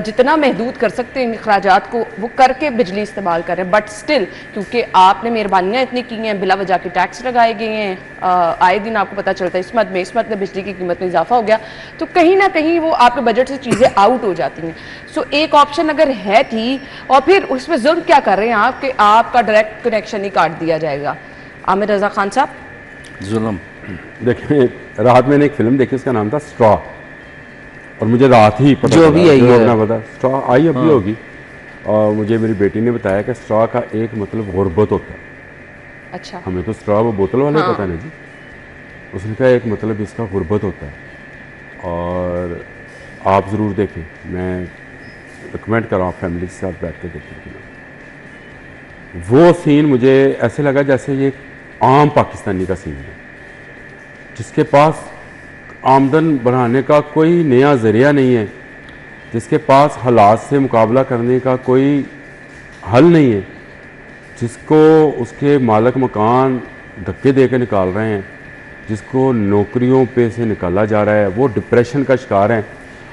जितना महदूद कर सकते हैं अखराजात को वो करके बिजली इस्तेमाल कर रहे हैं, बट स्टिल क्योंकि आपने मेहरबानियाँ इतनी की हैं, बिला वजह के टैक्स लगाए गए हैं, आए दिन आपको पता चलता है इस मत में बिजली की कीमत में इजाफा हो गया, तो कहीं ना कहीं वो आपके बजट से चीज़ें आउट हो जाती हैं। सो एक ऑप्शन अगर है थी, और फिर उसमें जुल्म क्या कर रहे हैं आप कि आपका डायरेक्ट कनेक्शन ही काट दिया जाएगा। आमिर रजा खान साहब, जुल्म देखिए, रात मैंने एक फिल्म देखी, उसका नाम था स्ट्रॉ, और मुझे रात ही पता जो भी आई है, पता स्ट्रॉ आई अभी होगी, और मुझे मेरी बेटी ने बताया कि स्ट्रॉ का एक मतलब गुर्बत होता है। अच्छा, हमें तो स्ट्रॉ वो बोतल वाले पता नहीं जी, उसने कहा एक मतलब इसका गुर्बत होता है, और आप ज़रूर देखें, मैं रिकमेंड कर रहा हूँ फैमिली के साथ बैठ के देखें। वो सीन मुझे ऐसे लगा जैसे ये आम पाकिस्तानी का सीन है जिसके पास आमदन बढ़ाने का कोई नया ज़रिया नहीं है, जिसके पास हालात से मुकाबला करने का कोई हल नहीं है, जिसको उसके मालिक मकान धक्के दे के निकाल रहे हैं, जिसको नौकरियों पे से निकाला जा रहा है, वो डिप्रेशन का शिकार हैं।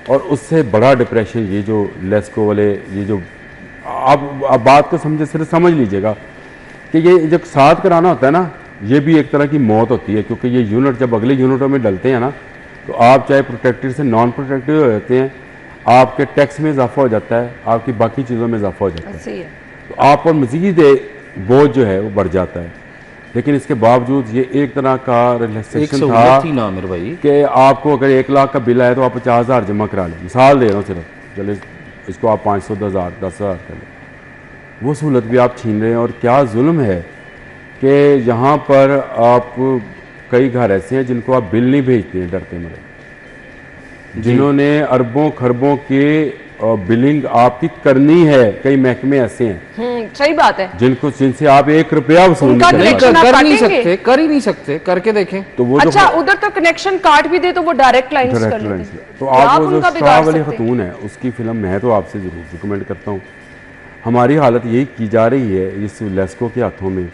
और उससे बड़ा डिप्रेशन ये जो लेस्को वाले, ये जो आप बात को समझे, सिर्फ समझ लीजिएगा कि ये जब साथ कराना होता है ना, ये भी एक तरह की मौत होती है, क्योंकि ये यूनिट जब अगले यूनिटों में डलते हैं ना, तो आप चाहे प्रोटेक्टेड से नॉन प्रोटेक्टेड हो जाते हैं, आपके टैक्स में इजाफा हो जाता है, आपकी बाकी चीज़ों में इजाफा हो जाता है, तो आप पर मज़ीद बोझ जो है वो बढ़ जाता है। लेकिन इसके बावजूद ये एक तरह का रिलैक्सेशन था कि आपको अगर 1 लाख का बिल आए तो आप 50,000 जमा करा लें। मिसाल दे रहा हूँ सिर्फ, चले इसको आप 500, 10,000 कर लें, वो सहूलत भी आप छीन रहे हैं। और क्या जुल्म है कि यहाँ पर आप कई घर ऐसे हैं जिनको आप बिल नहीं भेजते हैं डरते मरे, जिन्होंने अरबों खरबों के बिलिंग आपकी करनी है। कई महकमे ऐसे हैं सही बात है जिनसे आप 1 रुपया वसूल उनका नहीं connection कर आप कर नहीं काटेंगे? सकते, कर ही नहीं सकते, करके देखें। तो वो अच्छा उधर तो कनेक्शन काट भी दे तो वो डायरेक्ट लाइन कर डायरेक्ट लेते लाइन हैं। तो क्या आप वो जो उनका शाह बिगाड़ वाली सकते हैं? खतून है उसकी फिल्म मैं तो आपसे ज़रूर रिकमेंड करता हूँ। हमारी हालत यही की जा रही है इस लेस्को के हाथों में,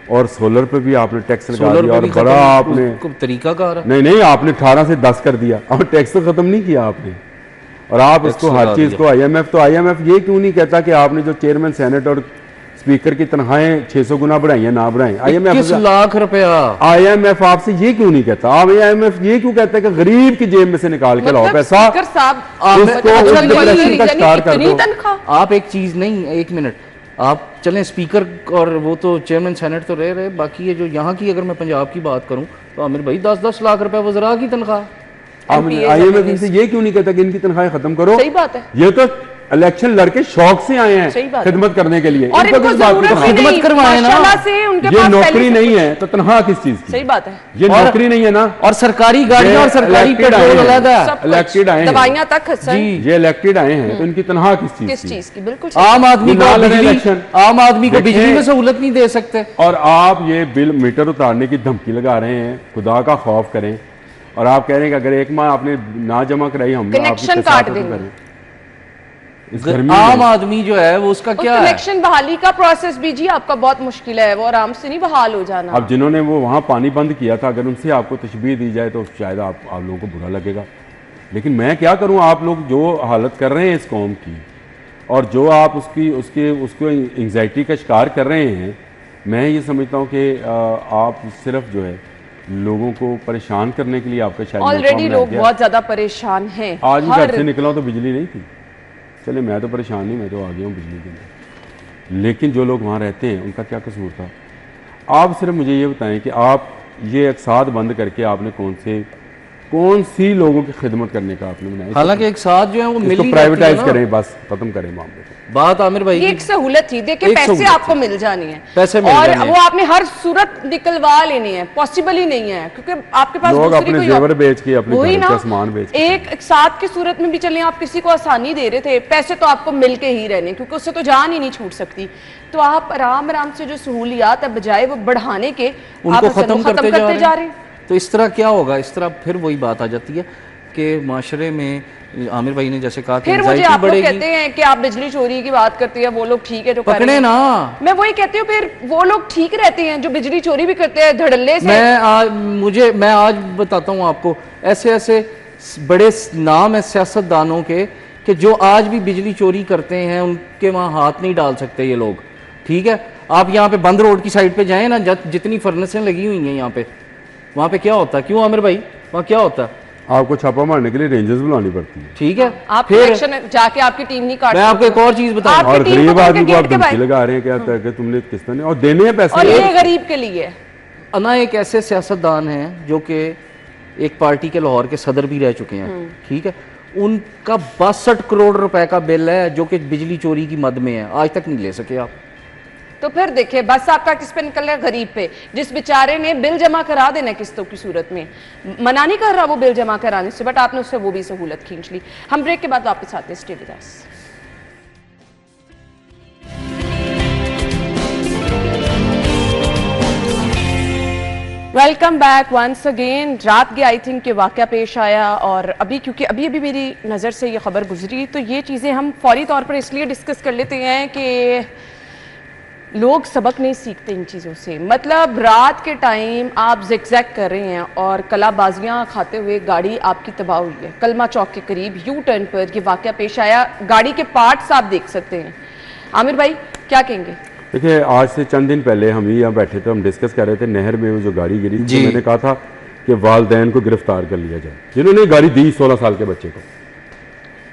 और सोलर पे भी आपने टैक्स लगा सोलर दिया पे और भी बड़ा खत्म, आपने उसको तरीका कार नहीं आपने 18 से 10 कर दिया और टैक्स तो खत्म नहीं किया आपने। और आप टैक्स इसको हर लगा चीज़ दिया। को आईएमएफ, तो आईएमएफ ये क्यों नहीं कहता कि आपने जो चेयरमैन सेनेट और स्पीकर की तनख्वाहें 600 गुना बढ़ाई है ना बढ़ाएं। 21 लाख रुपया आईएमएफ आपसे ये क्यों नहीं कहता? आप आईएमएफ ये क्यों कहता है कि गरीब की जेब में से निकाल के लाओ मतलब पैसा, स्पीकर साहब इसको अच्छा, उस कोई डिप्रेशन का यानी शिकार कर इतनी दो। तनख्वाह आप एक चीज नहीं, एक मिनट, आप चलें स्पीकर और वो तो चेयरमैन सेनेट तो रहे, बाकी ये जो यहाँ की अगर मैं पंजाब की बात करूँ तो आमिर भाई 10-10 लाख रुपए वज़रा की तनख्वाह। आईएमएफ इनसे ये क्यों नहीं कहता कि इनकी तनख्वाहें खत्म करो? सही बात है। ये तो इलेक्शन लड़के शौक से आए सही हैं बात है। खिदमत करने के लिए, और इनको इनको किस बात की जरूरत भी तनख्वाह? नहीं, खिदमत करवाएं ना। माशाल्लाह से उनके ये पास नौकरी पहले से नहीं है तो तनख्वाह किस चीज की? सही बात है। ये और- नौकरी नहीं है ना। और सरकारी गाड़ियां और सरकारी elected पेट्रोल आए हैं। अलग है। सब इलेक्टेड आए हैं। दवाइयां तक हसन जी। ये इलेक्टेड आए हैं तो इनकी तनख्वाह किस चीज किस की? चीज की? बिल्कुल सही। आम आदमी ये को ना लड़े बिजली, इलेक्शन। आम आदमी को बिजली देखें- में सहूलत नहीं दे सकते। और आप ये बिल मीटर उतारने की धमकी लगा रहे हैं, खुदा का खौफ करें। और आप कह रहे हैं कि अगर 1 माह आपने ना जमा कराई हम कनेक्शन काट देंगे। इस गर्मी आम में आदमी जो है वो उसका उस क्या है? कनेक्शन बहाली का प्रोसेस भी जी आपका बहुत मुश्किल है, वो आराम से नहीं बहाल हो जाना। अब जिन्होंने वो वहाँ पानी बंद किया था अगर उनसे आपको तशबीह दी जाए तो शायद आप लोगों को बुरा लगेगा, लेकिन मैं क्या करूँ? आप लोग जो हालत कर रहे हैं इस कौम की और जो आप उसको एंग्जाइटी का शिकार कर रहे हैं, मैं ये समझता हूँ कि आप सिर्फ जो है लोगों को परेशान करने के लिए आपका शायद ऑलरेडी मौका लोग मिल गया। बहुत ज्यादा परेशान हैं। आज मैं घर हर से निकला तो बिजली नहीं थी, चले मैं तो परेशान नहीं, मैं तो आ गया हूँ बिजली के लिए, लेकिन जो लोग वहाँ रहते हैं उनका क्या कसूर था? आप सिर्फ मुझे ये बताएं कि आप ये अकसाद बंद करके आपने कौन सी लोगों की खिदमत करने का आपने बनाया? हालांकि एक साथ जो है वो मिल इसको ही प्राइवेटाइज जाती है ना। करें, बस खत्म करें मामले को। बात आमिर भाई ये की- एक सहूलत थी, देखिए एक पैसे सहूलत आपको थी। मिल जानी है, पैसे मिल और जाने हैं। वो आपने हर सूरत निकलवा लेनी है, पॉसिबल ही नहीं है क्योंकि आपके पास लोग दूसरी अपने कोई जेवर बेच के अपने वही घर ना, का सामान बेच के एक साथ की सूरत में भी चलें, आप किसी को आसानी दे रहे थे, पैसे तो आपको मिल के ही रहने क्योंकि उससे तो जान ही नहीं छूट सकती। तो आप आराम आराम से जो सहूलियात है बजाय वो बढ़ाने के उनको आप असल खत्म वो करते जा रहे हैं। हैं। तो इस तरह क्या होगा? इस तरह फिर वही बात आ जाती है कि माशरे में आमिर भाई ने जैसे कहा कि फिर मुझे anxiety आप लोग बढ़ेगी। कहते हैं कि आप बिजली चोरी की बात करते हैं, वो लोग ठीक है जो कर रहे पकड़े हैं। ना। मैं वही कहती हूँ फिर वो लोग ठीक रहते हैं जो बिजली चोरी भी करते हैं धड़ल्ले से। मैं आज बताता हूँ आपको ऐसे ऐसे बड़े नाम है सियासतदानों के कि जो आज भी बिजली चोरी करते हैं, उनके वहाँ हाथ नहीं डाल सकते ये लोग। ठीक है, आप यहाँ पे बंद रोड की साइड पे जाएं ना, जितनी फर्नेसें लगी हुई हैं यहाँ पे, वहाँ पे क्या होता है? क्यों आमिर भाई, वहाँ क्या होता है? आपको छापा मारने के लिए रेंजर्स बुलानी पड़ती है। ठीक है, आप फिर इलेक्शन जाके आपकी टीम नहीं काट मैं आपको एक और चीज बताऊँ। आपकी और टीम गरीब पकड़ के आदमी को आप गेट के धमकी बाहर। लगा रहे हैं क्या था कि तुमने किस ने और देने हैं और पैसे। ये गरीब के लिए है। अना एक ऐसे सियासतदान हैं जो कि एक पार्टी के लाहौर के सदर भी रह चुके हैं। ठीक है, उनका 62 करोड़ रुपए का बिल है जो कि बिजली चोरी की मद में है, आज तक नहीं ले सके आप। तो फिर देखिए बस आपका किस पे निकल रहा है? गरीब पे, जिस बेचारे ने बिल जमा करा देना किस्तों की सूरत में, मना नहीं कर रहा वो बिल जमा कराने से, बट आपने उससे वो भी सहूलत खींच ली। हम ब्रेक के बाद वापस आते हैं, stay with us. Welcome back once again. रात के आई थिंक ये वाकया पेश आया और अभी क्योंकि अभी अभी मेरी नज़र से ये खबर गुजरी, तो ये चीज़ें हम फौरी तौर पर इसलिए डिस्कस कर लेते हैं कि लोग सबक नहीं सीखते इन चीज़ों से। मतलब रात के टाइम आप ज़िगज़ैग कर रहे हैं और कलाबाजियाँ खाते हुए गाड़ी आपकी तबाह हुई है। कलमा चौक के करीब यू टर्न पर ये वाकया पेश आया, गाड़ी के पार्ट्स आप देख सकते हैं। आमिर भाई क्या कहेंगे? देखिए, आज से चंद दिन पहले हम ही यहाँ बैठे थे, हम डिस्कस कर रहे थे नहर में वो जो गाड़ी गिरी थी, तो मैंने कहा था कि वालदैन को गिरफ्तार कर लिया जाए जिन्होंने गाड़ी दी 16 साल के बच्चे को।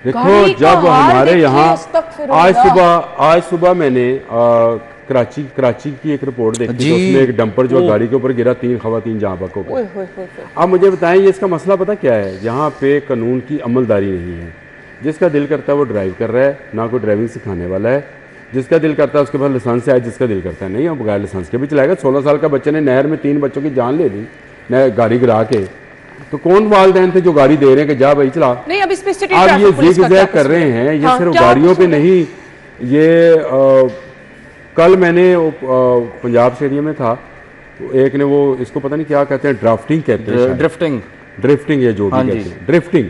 देखो, गाड़ी का जब हाल हमारे देखिए, यहाँ अस्तगफिरुल्लाह। आज सुबह मैंने कराची की एक रिपोर्ट देखी जी। तो उसमें एक डंपर जो गाड़ी के ऊपर गिरा, 3 खवातीन जहाँ बक हो गई। ओए होए होए होए। आप मुझे बताएं ये इसका मसला पता क्या है? यहाँ पे कानून की अमलदारी नहीं है। जिसका दिल करता है वो ड्राइव कर रहा है, ना कोई ड्राइविंग सिखाने वाला है। जिसका दिल करता है उसके पास लाइसेंस है, जिसका दिल करता है नहीं, वो बगैर लाइसेंस के भी चलाएगा। 16 साल का बच्चे ने नहर में 3 बच्चों की जान ले ली नहर गाड़ी गिरा के, तो कौन वालिदैन थे जो गाड़ी दे रहे हैं कि जा भाई चला। नहीं, अब इस पे सिटी आप ये ट्रैफिक पुलिस का क्या जिग कर रहे हैं, ये हाँ, सिर्फ क्या गाड़ियों पे कसूर है? नहीं, ये कल मैंने पंजाब स्टेडियम में था, तो एक ने वो इसको पता नहीं क्या कहते हैं, ड्राफ्टिंग कहते हैं शायद। ड्रिफ्टिंग है जो भी हाँ कहते जी। हैं, ड्रिफ्टिंग।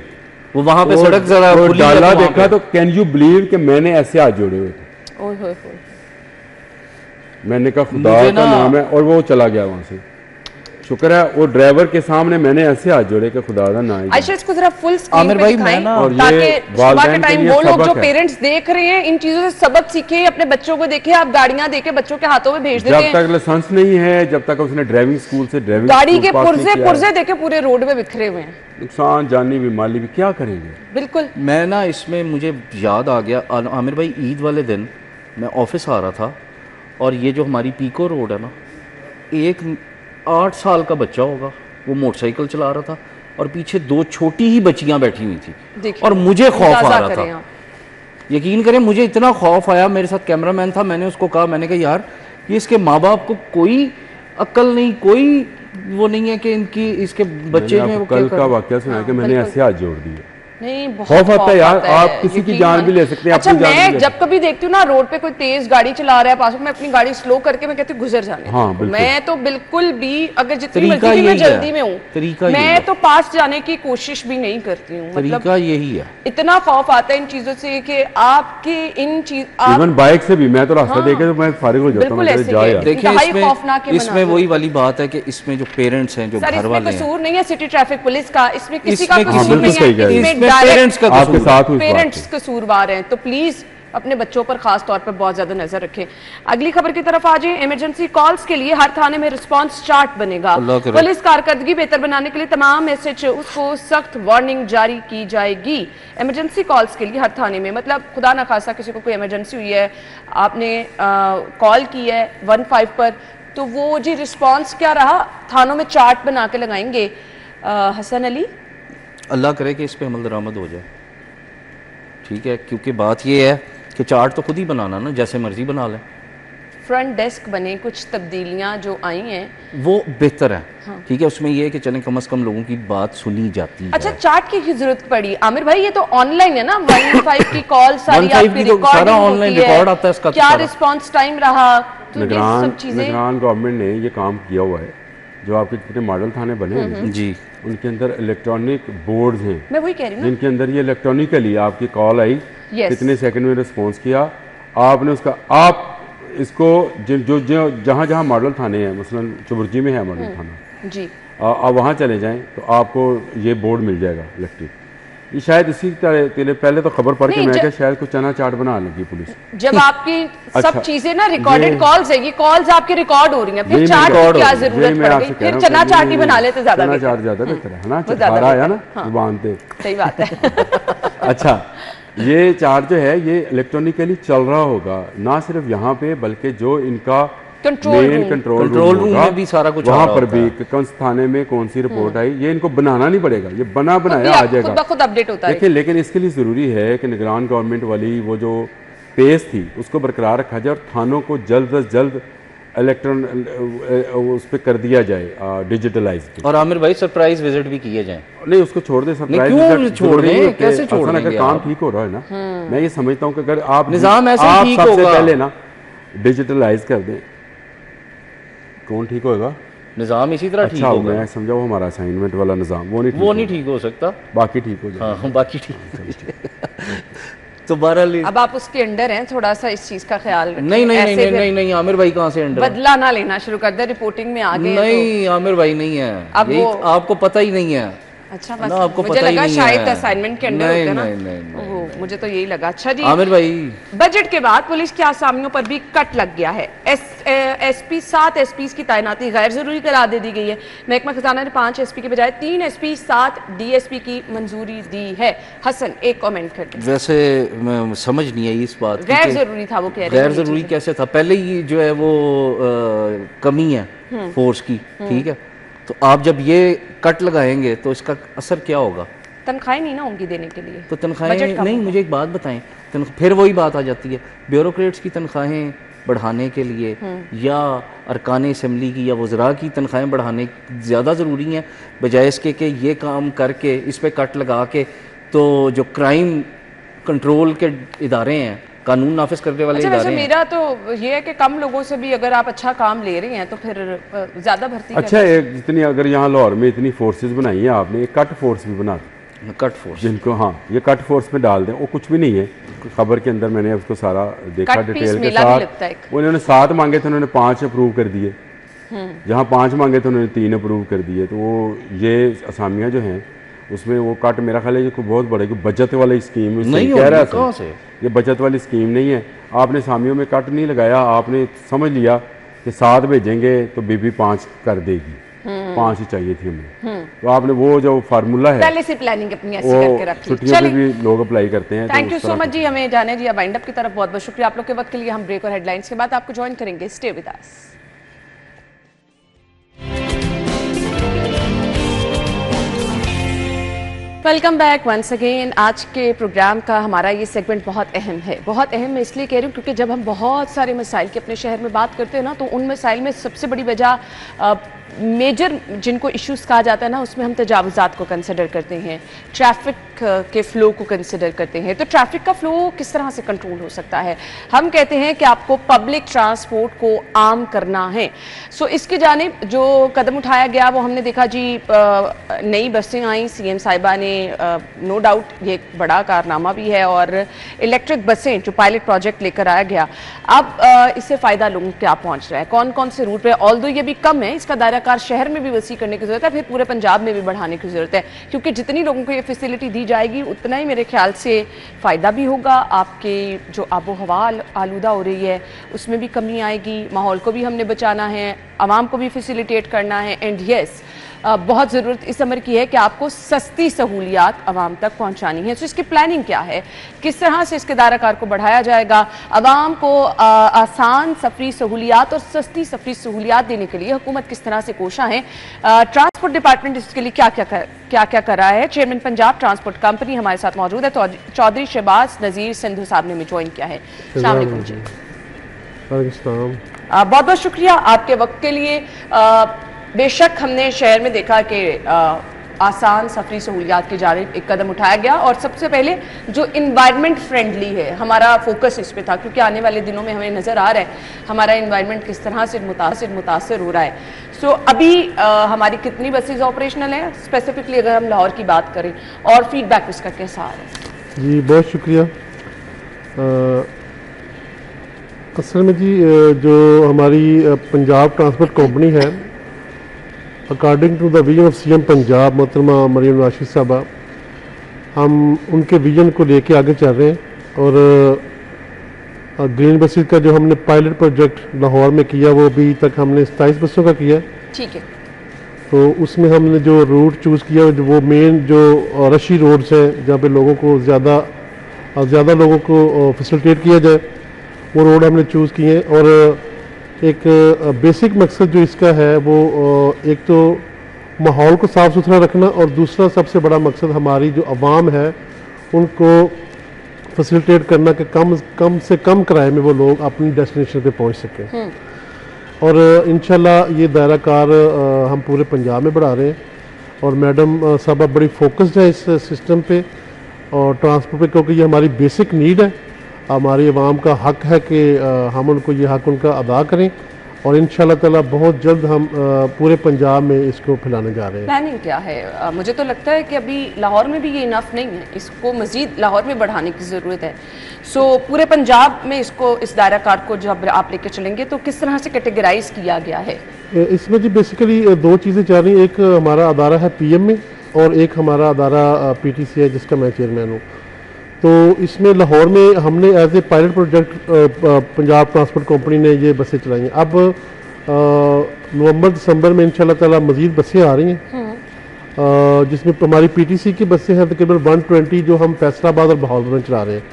वो वहां पे सड़क जरा वो खुली है डाला तो वहाँ देखा पे। तो कैन यू बिलीव कि मैंने ऐसे हाथ जोड़े हुए थे। ओए होए होए। मैंने कहा खुदा मुझे का ना- नाम है, और वो चला गया वहां से। शुक्र है वो ड्राइवर के सामने मैंने ऐसे हाथ जोड़े कि खुदा का नाम है। आयशा, इसको जरा फुल स्क्रीन आमिर पे भाई, दिखाएं मैं ना- और ये ताकि सुबह के वालिदैन के टाइम लिए वो लोग जो सबक है। पेरेंट्स देख रहे हैं इन चीजों से सबक सीखे, अपने बच्चों को देखे। आप गाड़ियां देके बच्चों के हाथों में भेज देते जब हैं, तक लाइसेंस नहीं है, जब तक उसने ड्राइविंग स्कूल से ड्राइविंग गाड़ी स्कूल के पास नहीं पुर्जे किया है, पुर्जे देके पूरे रोड में बिखरे हुए हैं। नुकसान जानी भी माली भी क्या करेंगे। बिल्कुल। मैं ना इसमें मुझे याद आ गया, आमिर भाई ईद वाले दिन मैं ऑफिस आ रहा था, और ये जो हमारी पीको रोड है ना, एक 8 साल का बच्चा होगा, वो मोटरसाइकिल चला रहा था और पीछे 2 छोटी ही बच्चियां बैठी हुई थी, देखिए, और मुझे खौफ आ अंदाजा रहा करें था। आप। यकीन करें मुझे इतना खौफ आया, मेरे साथ कैमरामैन था, मैंने उसको कहा, मैंने कहा यार ये इसके माँ बाप को कोई अक्ल नहीं, कोई वो नहीं है कि इनकी इसके बच्चे मैंने जो है वो आपको क्या कल कर का रहे हैं। वाकया सुना कि मैंने बिल्कुल। ऐसे हाथ जोड़ दिए। नहीं, बहुत खौफ आता है यार, आता है, आप किसी की यकीन जान भी मानिए। ले सकते हैं, अच्छा, अपनी जान भी मैं ले जब कभी देखती हूँ ना रोड पे कोई तेज गाड़ी चला रहा है पास में, मैं अपनी गाड़ी स्लो करके मैं कहती हूँ गुजर जाने दो। हाँ, बिल्कुल। मैं तो बिल्कुल भी, अगर जितनी तरीका मर्जी की मैं यही है। जल्दी में हूँ, तरीका यही मैं है। तो पास जाने की कोशिश भी नहीं करती हूँ। मतलब तरीका यही है। इतना खौफ आता है इन चीजों से कि आपकी इन चीज आप इवन बाइक से भी मैं तो रास्ता हाँ। देखे तो मैं फारिग हो जाता हूँ, बिल्कुल मैं ऐसे जा ही है। यार। देखिए इंतहाई खौफनाक है इसमें मनाज़िर। वही वाली बात है कि इसमें जो पेरेंट्स हैं, जो सर, घर इसमें वाले हैं, कसूर नहीं है सिटी ट्रैफिक पुलिस का, इसमें किसी का इसमें कसूर बिल्कुल नहीं सही कह है, रही हैं। इसमें पेरेंट्स का आपके कसूर साथ है। हूँ इस बात पेरेंट्स पे। कसूरवार हैं। तो प्लीज अपने बच्चों पर खास तौर पर बहुत ज्यादा नजर रखें। अगली खबर की तरफ आ जाए। इमरजेंसी कॉल्स के लिए हर थाने में रिस्पांस चार्ट बनेगा। अल्लाह करे। पुलिस कारकर्दगी बेहतर बनाने के लिए तमाम एसएचओस को सख्त वार्निंग जारी की जाएगी। इमरजेंसी कॉल्स के लिए हर थाने में, मतलब खुदा ना खासा किसी को कोई इमरजेंसी हुई है, आपने कॉल की है 15 पर, तो वो जी रिस्पांस क्या रहा, थानों में चार्ट बना के लगाएंगे। हसन अली, अल्लाह करे कि इस पे अमल दरामद हो जाए, ठीक है, क्योंकि बात ये है कि चार्ट तो खुद ही बनाना ना, जैसे मर्जी बना लें, फ्रंट डेस्क बने, कुछ तब्दीलियां जो आई हैं वो बेहतर है। ठीक है, उसमें ये है कि चलें कम से कम लोगों की बात सुनी जाती अच्छा, है। चार्ट की जरूरत पड़ी आमिर भाई? ये तो ऑनलाइन है ना, 15 की कॉल सारी 15 आपकी की तो सारा रिकॉर्डिंग online होती है, रिकॉर्ड आता है इसका तो क्या सारा। रिस्पांस टाइम रहा, तो ये सब चीजें। निगरान गवर्नमेंट ने ये काम किया हुआ है। जो आपके जितने मॉडल थाने बने हैं ना, जी, उनके अंदर इलेक्ट्रॉनिक बोर्ड्स हैं, मैं वही कह रही हूँ ना। जिनके अंदर ये इलेक्ट्रॉनिकली आपकी कॉल आई, Yes. कितने सेकंड में रिस्पॉन्स किया आपने उसका, आप इसको जो जो जहाँ जहाँ मॉडल थाने हैं, मसलन चुबुर्जी में है मॉडल थाना, जी, आप वहाँ चले जाएं तो आपको ये बोर्ड मिल जाएगा इलेक्ट्रिक। ये शायद इसी तरह पहले तो खबर पढ़ के नहीं, मैं क्या शायद कुछ चना चाट बना लगी पुलिस। जब आपकी सब अच्छा, चीजें ना रिकॉर्डेड ये- कॉल्स है, ये कॉल्स आपकी रिकॉर्ड हो रही हैं, फिर यही चार्ट मैं- की क्या यही जरूरत मैं पड़ आपसे गई? कह फिर रहा हूँ चना कि चाट ही ये बना लेते ज्यादा चना बेहतर चाट ज़्यादा बेहतर है ना, वो ज्यादा खारा है ना बेहतर, हाँ। जुबान पे। सही बात है। अच्छा, ये चार्ट जो है ये इलेक्ट्रॉनिकली चल रहा होगा, ना सिर्फ यहाँ पे बल्कि जो इनका control main room. Control control room होगा, में भी सारा कुछ आ वहाँ रहा पर होता भी है। कि कौन से थाने में कौन सी रिपोर्ट आई, ये इनको बनाना नहीं पड़ेगा, ये बना खुद बनाया आ खुद जाएगा। ब खुद अपडेट होता है। देखिए, लेकिन इसके लिए ज़रूरी है कि निगरान गवर्नमेंट वाली वो जो पेस थी उसको बरकरार रखा जाए और थानों को जल्द अज जल्द इलेक्ट्रॉन उस पर कर दिया जाए, डिजिटलाइज। और आमिर भाई सरप्राइज विजिट भी किए जाए। नहीं, उसको छोड़ दे सरप्राइज क्यों विजिट छोड़ जरूरी दें? नहीं होते। कैसे छोड़ असल अगर देंगे काम आप? ठीक हो रहा है ना, मैं ये समझता हूँ कि अगर आप निज़ाम ऐसे ही आप ठीक सबसे होगा। पहले ना डिजिटलाइज कर दें, कौन ठीक होएगा? निज़ाम इसी तरह ठीक अच्छा, होगा, मैं समझा वो हमारा असाइनमेंट वाला निज़ाम वो नहीं वो ठीक नहीं ठीक हो सकता। होगा, बाकी ठीक हो जाए। हाँ, बाकी ठीक। तो बहरहाल अब आप उसके अंडर हैं, थोड़ा सा इस चीज का ख्याल रखें। नहीं नहीं ऐसे नहीं नहीं फिर नहीं नहीं आमिर भाई कहाँ से अंडर है? बदला ना लेना शुरू कर दे, रिपोर्टिंग में आ गए हैं नहीं आमिर भाई नहीं है, अब यही वो- आपको पता ही नहीं है। तो अच्छा, ना, बस आपको मुझे पता ही लगा नहीं शायद है। असाइनमेंट के अंडर नहीं, होते ना। नहीं, नहीं, ओहो, मुझे तो यही लगा। अच्छा जी, आमिर भाई बजट के बाद पुलिस के आसामियों पर भी कट लग गया है। एसपी 7 एसपी की तैनाती गैर जरूरी करार दे दी गई है। महकमा खजाना ने 5 एसपी के बजाय 3 एसपी 7 डीएसपी की मंजूरी दी है। हसन, एक कमेंट कर दीजिए। वैसे समझ नहीं आई इस बात की गैर कि जरूरी था वो कह रहे गैर हैं ये जरूरी चीज़ें। कैसे था? पहले ही जो है वो कमी है फोर्स की, ठीक है, तो आप जब ये कट लगाएंगे तो इसका असर क्या होगा? तनख्वाहें नहीं ना होंगी देने के लिए, तो तनख्वाहें नहीं, मुझे एक बात बताएं, फिर वही बात आ जाती है ब्यूरोक्रेट्स की तनख्वाहें बढ़ाने के लिए या अरकान असम्बली की या वज़रा की तनख्वाहें बढ़ाने ज़्यादा ज़रूरी हैं बजाय इसके कि ये काम करके इस पर कट लगा के तो जो क्राइम कंट्रोल के इदारे हैं, कानून नाफिज करने वाले अच्छा, इदारे हैं। मेरा तो ये है कि कम लोगों से भी अगर आप अच्छा काम ले रहे हैं तो फिर ज़्यादा भर्ती अच्छा, एक जितनी अगर यहाँ लाहौर में इतनी फोर्सेज बनाई हैं आपने, एक कट फोर्स भी बना दी, कट फोर्स जिनको हाँ ये कट फोर्स में डाल दें, वो कुछ भी नहीं है। खबर के अंदर मैंने उसको सारा देखा डिटेल के साथ। उन्होंने 7 मांगे थे, उन्होंने 5 अप्रूव कर दिए। जहाँ 5 मांगे थे उन्होंने 3 अप्रूव कर दिए। तो वो ये असामियाँ जो हैं उसमें वो कट मेरा ख्याल है ये कोई बहुत बड़ा बचत वाली स्कीम नहीं कह रहा कहाँ से, ये बचत वाली स्कीम नहीं है। आपने असामियों में कट नहीं लगाया, आपने समझ लिया कि 7 भेजेंगे तो बीबी 5 कर देगी, 5 ही चाहिए थी हमें। तो आपने वो जो फार्मूला है पहले से प्लानिंग अपनी ऐसी वो करके रखी। छुट्टियों पे भी लोग अप्लाई करते हैं। थैंक यू सो मच जी, हमें जाने जी वाइंड अप की तरफ। बहुत बहुत शुक्रिया आप लोग के वक्त के लिए। हम ब्रेक और हेडलाइंस के बाद आपको ज्वाइन करेंगे। Stay with us. Welcome back once again. आज के प्रोग्राम का हमारा ये सेगमेंट बहुत अहम है। बहुत अहम मैं इसलिए कह रही हूँ क्योंकि जब हम बहुत सारे मसाइल की अपने शहर में बात करते हैं ना, तो उन मसाइल में सबसे बड़ी वजह मेजर जिनको इश्यूज कहा जाता है ना, उसमें हम तजावुज़ात को कंसिडर करते हैं, ट्रैफिक के फ़्लो को कंसिडर करते हैं। तो ट्रैफिक का फ़्लो किस तरह से कंट्रोल हो सकता है? हम कहते हैं कि आपको पब्लिक ट्रांसपोर्ट को आम करना है। सो इसकी जानिब जो कदम उठाया गया वो हमने देखा जी, नई बसें आई सीएम साहिबा ने, नो डाउट ये एक बड़ा कारनामा भी है, और इलेक्ट्रिक बसें जो पायलट प्रोजेक्ट लेकर आया गया। अब इससे फ़ायदा लोगों को क्या पहुँच रहा है, कौन कौन से रूट पर? ऑल्दो ये भी कम है, इसका दायरा कार शहर में भी वसी करने की जरूरत है, फिर पूरे पंजाब में भी बढ़ाने की जरूरत है, क्योंकि जितनी लोगों को ये फैसिलिटी दी जाएगी उतना ही मेरे ख्याल से फ़ायदा भी होगा। आपके जो आबो हवा आलूदा हो रही है उसमें भी कमी आएगी, माहौल को भी हमने बचाना है, आवाम को भी फैसिलिटेट करना है। एंड यस, बहुत ज़रूरत इस अमर की है कि आपको सस्ती सहूलियात आवाम तक पहुंचानी है। तो इसकी प्लानिंग क्या है, किस तरह से इसके दायरा कार को बढ़ाया जाएगा, आवाम को आसान सफरी सहूलियात और सस्ती सफरी सहूलियात देने के लिए हुकूमत किस तरह से कोशा है, ट्रांसपोर्ट डिपार्टमेंट इसके लिए क्या क्या कर रहा है। चेयरमैन पंजाब ट्रांसपोर्ट कंपनी हमारे साथ मौजूद है, तो चौधरी शहबाज नज़ीर सिंधु साहब ने हमें ज्वाइन किया है। अस्सलाम वालेकुम जी। बहुत बहुत शुक्रिया आपके वक्त के लिए। बेशक हमने शहर में देखा कि आसान सफरी सहूलियात की जानिब एक कदम उठाया गया, और सबसे पहले जो इन्वायरमेंट फ्रेंडली है हमारा फोकस इस पे था, क्योंकि आने वाले दिनों में हमें नज़र आ रहा है हमारा इन्वायरमेंट किस तरह से मुतासर हो रहा है। सो अभी हमारी कितनी बसेज ऑपरेशनल हैं स्पेसिफिकली अगर हम लाहौर की बात करें, और फीडबैक उसका कैसा आ रहा है? जी बहुत शुक्रिया। असल में जी जो हमारी पंजाब ट्रांसपोर्ट कंपनी है, according to the vision of CM Punjab मोहतरमा मरियम नवाज शरीफ साहबा, हम उनके विजन को लेके आगे चल रहे हैं। और ग्रीन बसेस का जो हमने पायलट प्रोजेक्ट लाहौर में किया वो अभी तक हमने 27 बसों का किया। ठीक है। तो उसमें हमने जो रूट चूज़ किया जो वो मेन जो रशी रोड्स हैं जहाँ पे लोगों को ज़्यादा लोगों को फैसिलिटेट किया जाए, वो रोड हमने चूज़ किए हैं। और एक बेसिक मकसद जो इसका है वो एक तो माहौल को साफ़ सुथरा रखना, और दूसरा सबसे बड़ा मकसद हमारी जो आवाम है उनको फैसिलिटेट करना कि कम से कम किराए में वो लोग अपनी डेस्टिनेशन पे पहुंच सकें। और इंशाल्लाह ये दायरा कार हम पूरे पंजाब में बढ़ा रहे हैं, और मैडम साहबा बड़ी फोकस्ड है इस सिस्टम पे और ट्रांसपोर्ट पे, क्योंकि ये हमारी बेसिक नीड है। हमारी आवाम का हक है कि हम उनको ये हक उनका अदा करें, और इंशाल्लाह ताला बहुत जल्द हम पूरे पंजाब में इसको फैलाने जा रहे हैं। प्लानिंग क्या है? मुझे तो लगता है कि अभी लाहौर में भी ये इनफ नहीं है, इसको मज़ीद लाहौर में बढ़ाने की ज़रूरत है। सो पूरे पंजाब में इसको, इस दायरा कार को जब आप लेकर चलेंगे तो किस तरह से कैटेगराइज किया गया है? इसमें जी बेसिकली 2 चीज़ें चल रही हैं। एक हमारा अदारा है पीएम में, और एक हमारा अदारा पीटीसी है जिसका मैं चेयरमैन हूँ। तो इसमें लाहौर में हमने as a pilot project Punjab transport company ने ये बसें चलाई हैं। अब नवंबर दिसंबर में इंशाल्लाह ताला मज़ीद बसें आ रही हैं, जिसमें हमारी पीटीसी की बसें हैं तकरीबन 120 जो हम फैसलाबाद और बहावलपुर में चला रहे हैं।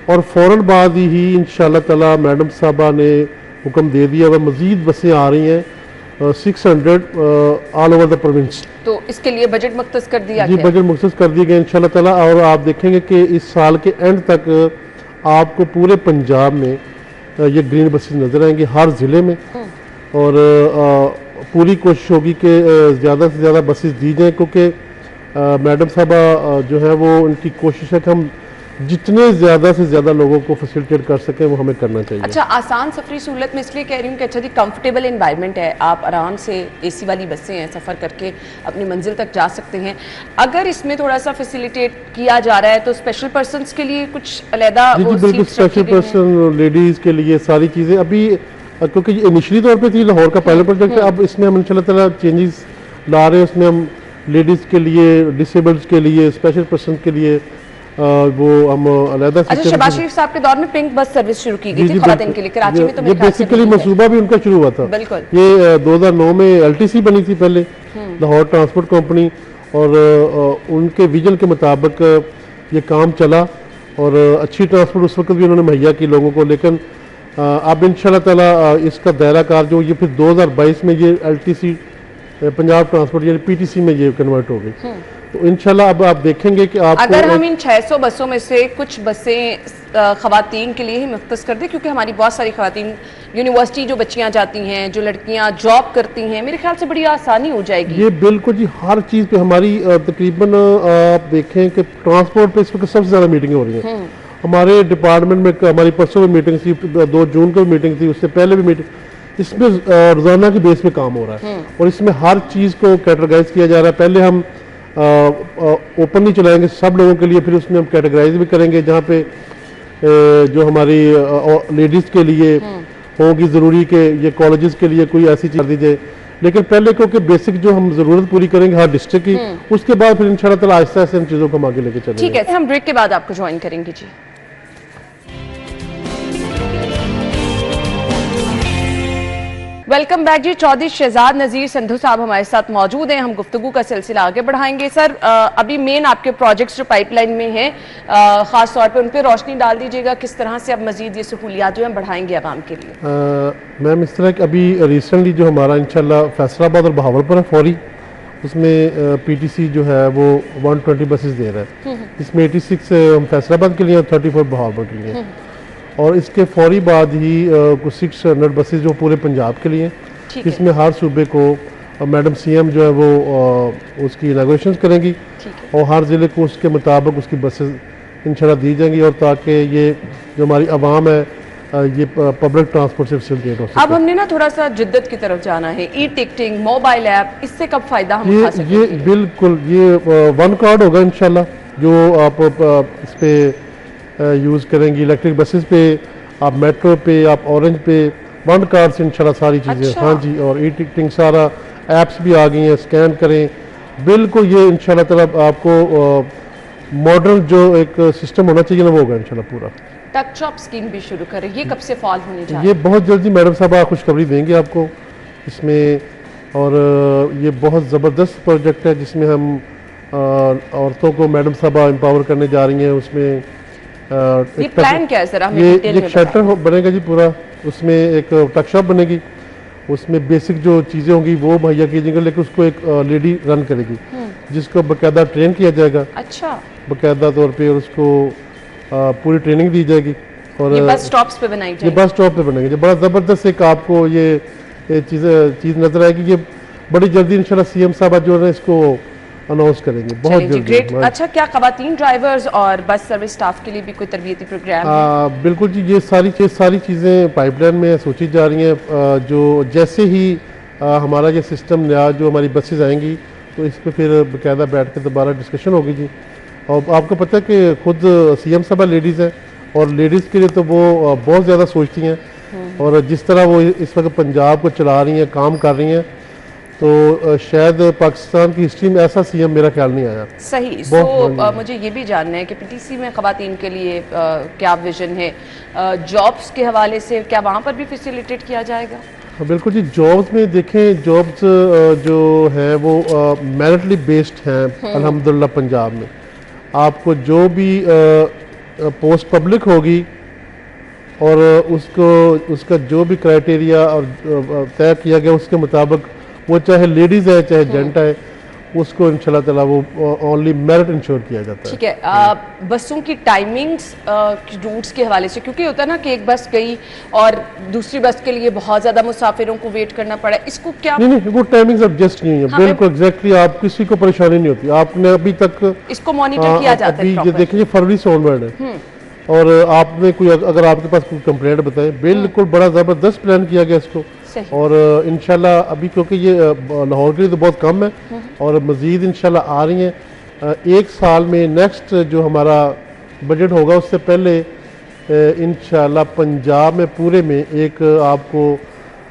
और फ़ौरन बाद ही इंशाल्लाह ताला मैडम साहबा ने हुक्म दे दिया, वह मज़ीद बसें आ रही हैं। 600 ऑल ओवर द प्रोविंस। तो इसके लिए बजट मुख्तस कर दिया जी गया? बजट मुख्तस कर दिए गए इंशाल्लाह ताला। और आप देखेंगे कि इस साल के एंड तक आपको पूरे पंजाब में ये ग्रीन बसेस नज़र आएंगी हर ज़िले में। और पूरी कोशिश होगी कि ज़्यादा से ज़्यादा बसेस दी जाएँ, क्योंकि मैडम साहबा जो है वो उनकी कोशिश है कि हम जितने ज़्यादा से ज़्यादा लोगों को फैसिलिटेट कर सकें वो हमें करना चाहिए। अच्छा, आसान सफरी सहूलत में इसलिए कह रही हूँ कि अच्छा जी कंफर्टेबल एनवायरनमेंट है, आप आराम से एसी वाली बसें हैं, सफ़र करके अपनी मंजिल तक जा सकते हैं। अगर इसमें थोड़ा सा फैसिलिटेट किया जा रहा है तो स्पेशल पर्सनस के लिए कुछ अलहदा जी जी बिल्कुल, स्पेशल पर्सन लेडीज़ के लिए सारी चीज़ें अभी, क्योंकि ये इनिशियली तौर पे थी लाहौर का पायलट प्रोजेक्ट है, अब इसमें हम इंशाल्लाह ताला चेंजेस ला रहे हैं। उसमें हम लेडीज़ के लिए, डिसेबल्ड के लिए, स्पेशल पर्सन के लिए वो हम अलहदा। अच्छा, शहबाज शरीफ साहब के दौर में पिंक बस सर्विस शुरू की गई थी खवातीन के लिए कराची में, तो ये मेरे ख्याल से बेसिकली नहीं है। मंसूबा भी उनका शुरू हुआ था। बिल्कुल। ये 2009 में एलटीसी बनी थी पहले, लाहौर ट्रांसपोर्ट कंपनी, और उनके विजन के मुताबिक ये काम चला और अच्छी ट्रांसपोर्ट उस वक्त भी उन्होंने मुहैया की लोगों को। लेकिन अब इंशाल्लाह ताला इसका दायरा कार जो ये फिर 2022 में ये एलटीसी पंजाब ट्रांसपोर्ट यानी पीटीसी में ये कन्वर्ट हो गई। तो इंशाल्लाह अब आप देखेंगे कि आप अगर हम इन 600 बसों में से कुछ बसें खवातीन के लिए ही मुख्तस कर दें, क्योंकि हमारी बहुत सारी खवातीन यूनिवर्सिटी जो बच्चियां जाती हैं, जो लड़कियां जॉब करती हैं, मेरे ख्याल से बड़ी आसानी हो जाएगी। ये बिल्कुल जी, हर चीज़ पे हमारी तकरीबन आप देखें कि ट्रांसपोर्ट पे इस वक्त सबसे ज़्यादा मीटिंगें हो रही हैं। हमारे डिपार्टमेंट में हमारी परसों में मीटिंग थी, 2 जून को मीटिंग थी, उससे पहले भी मीटिंग, इसमें रोज़ाना की बेस पे काम हो रहा है और इसमें हर चीज़ को कैटेगराइज किया जा रहा है। पहले हम ओपन नहीं चलाएंगे सब लोगों के लिए, फिर उसमें हम कैटेगराइज भी करेंगे, जहाँ पे जो हमारी लेडीज़ के लिए होगी ज़रूरी कि ये कॉलेजेस के लिए कोई ऐसी चीज़ कर दी जाए। लेकिन पहले क्योंकि बेसिक जो हम ज़रूरत पूरी करेंगे हर डिस्ट्रिक्ट की, उसके बाद फिर इंशाल्लाह ताला आहिस्ता आहिस्ता इन चीज़ों को हम आगे लेके चलेंगे। ठीक है, हम ब्रेक के बाद आपको ज्वाइन करेंगे जी। वेलकम बैक जी। चौधरी शहजाद नज़ीर संधू साहब हमारे साथ मौजूद हैं। हम गुफ्तगू का सिलसिला आगे बढ़ाएंगे। सर, अभी मेन आपके प्रोजेक्ट्स जो पाइपलाइन में हैं, ख़ास तौर पे उन पर रोशनी डाल दीजिएगा, किस तरह से अब मजीद ये सहूलियात जो हैं बढ़ाएंगे आवाम के लिए। मैम, इस तरह कि अभी रिसेंटली जो हमारा इंशाल्लाह फैसलाबाद और बहावलपुर है फौरी, उसमें पीटीसी जो है वो 120 बसेस दे रहा है। इसमें 86 हम फैसलाबाद के लिए और 34 बहावलपुर के लिए, और इसके फौरी बाद ही कुछ 600 बसेस जो पूरे पंजाब के लिए, इसमें हर सूबे को मैडम सीएम जो है वो उसकी इनाग्रेशन करेंगी और हर ज़िले को उसके मुताबिक उसकी बसेस इंशाल्लाह दी जाएंगी, और ताकि ये जो हमारी आवाम है ये पब्लिक ट्रांसपोर्ट से फैसिलिटेट हो सके। अब हमने ना थोड़ा सा जिद्दत की तरफ जाना है, ई टिकटिंग, मोबाइल ऐप, इससे कब फ़ायदा हम उठा सकेंगे? ये बिल्कुल, ये 1 कार्ड होगा इंशाल्लाह, जो आप इस पर यूज़ करेंगी। इलेक्ट्रिक बसेस पे, आप मेट्रो पे, आप ऑरेंज पे 1 कार्ड से इंशाल्लाह सारी चीज़ें। अच्छा। हाँ जी, और ई टिकटिंग सारा ऐप्स भी आ गई हैं, स्कैन करें। बिल्कुल ये इंशाल्लाह ताला आपको मॉडर्न जो एक सिस्टम होना चाहिए ना, वो होगा इंशाल्लाह पूरा। टच शॉप स्कीम भी शुरू करें, ये कब से फॉल होने जा रही ये बहुत जल्दी मैडम साहब खुशखबरी देंगे आपको इसमें, और ये बहुत ज़बरदस्त प्रोजेक्ट है जिसमें हम औरतों को मैडम साहब एम्पावर करने जा रही हैं। उसमें ये प्लान क्या है सर? हमें ये डिटेल में शेल्टर बनेगा जी पूरा, उसमें एक टक शॉप बनेगी, उसमें बेसिक जो चीज़ें होंगी वो मुहैया की जाएंगी, लेकिन उसको एक लेडी रन करेगी जिसको बाकायदा ट्रेन किया जाएगा, अच्छा, बाकायदा तौर पे, और उसको पूरी ट्रेनिंग दी जाएगी। और ये बस स्टॉप्स पे बनाई ये जाएगी? बस स्टॉप पे बनेंगे। बड़ा ज़बरदस्त एक आपको ये चीज़ नज़र आएगी। ये बड़ी जल्दी इंशाल्लाह सीएम साहब जो है इसको अनाउंस करेंगे बहुत चलिए जी, जल्दी। ग्रेट। अच्छा, क्या खवातीन ड्राइवर्स और बस सर्विस स्टाफ के लिए भी कोई तरबियती प्रोग्राम है? बिल्कुल जी, ये सारी चीज़ें पाइपलाइन में सोची जा रही हैं। जो जैसे ही हमारा ये सिस्टम नया जो हमारी बसेज आएंगी तो इस पर फिर बाकायदा बैठ के दोबारा डिस्कशन होगी जी। और आपको पता है कि खुद सीएम साहब लेडीज़ हैं, और लेडीज़ के लिए तो वो बहुत ज़्यादा सोचती हैं, और जिस तरह वो इस वक्त पंजाब को चला रही हैं, काम कर रही हैं, तो शायद पाकिस्तान की हिस्ट्री में ऐसा सीएम मेरा ख्याल नहीं आया। सही। मुझे ये भी जानना है कि पीटीसी में खवातीन के लिए क्या विजन है, जॉब्स के हवाले से क्या वहाँ पर भी फैसिलिटेट किया जाएगा? हाँ, बिल्कुल जी। जॉब्स में देखें, जॉब्स जो हैं वो मेरिटली बेस्ड हैं अल्हम्दुलिल्लाह। पंजाब में आपको जो भी पोस्ट पब्लिक होगी और उसको उसका जो भी क्राइटेरिया और तय किया गया उसके मुताबिक वो चाहे लेडीज़ है चाहे जेंट है उसको इंशाल्लाह ताला वो ओनली मेरिट इंश्योर किया जाता है। ठीक है, बसों की टाइमिंग्स रूट्स के हवाले से, क्योंकि होता है ना कि एक बस गई और दूसरी बस के लिए बहुत ज़्यादा मुसाफिरों को वेट करना पड़ा, इसको क्या नहीं वो टाइमिंग्स एडजस्ट नहीं है। हाँ, बिल्कुल एग्जैक्टली आप किसी को परेशानी नहीं होती। आपने अभी तक इसको मॉनिटर किया जाता है अभी proper? देखिए फरवरी से ऑनवर्ड है और आपने कोई अगर आपके पास कोई कंप्लेंट बताए बिल्कुल बड़ा ज़बरदस्त प्लान किया गया इसको। सही। और इंशाल्लाह अभी क्योंकि ये लाहौर के लिए तो बहुत कम है और मज़ीद इंशाल्लाह आ रही हैं। एक साल में नेक्स्ट जो हमारा बजट होगा उससे पहले इंशाल्लाह पंजाब में पूरे में एक आपको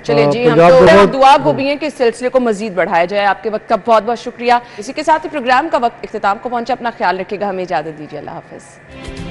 चलिए जी, हम पंजाब तो बहुत- दुआ गो भी हैं कि इस सिलसिले को मजीद बढ़ाया जाए। आपके वक्त का बहुत बहुत शुक्रिया। इसी के साथ ही प्रोग्राम का वक्त इख्तिताम को पहुंचा। अपना ख्याल रखिएगा, हमें इजाजत दीजिए। अल्लाह हाफिज।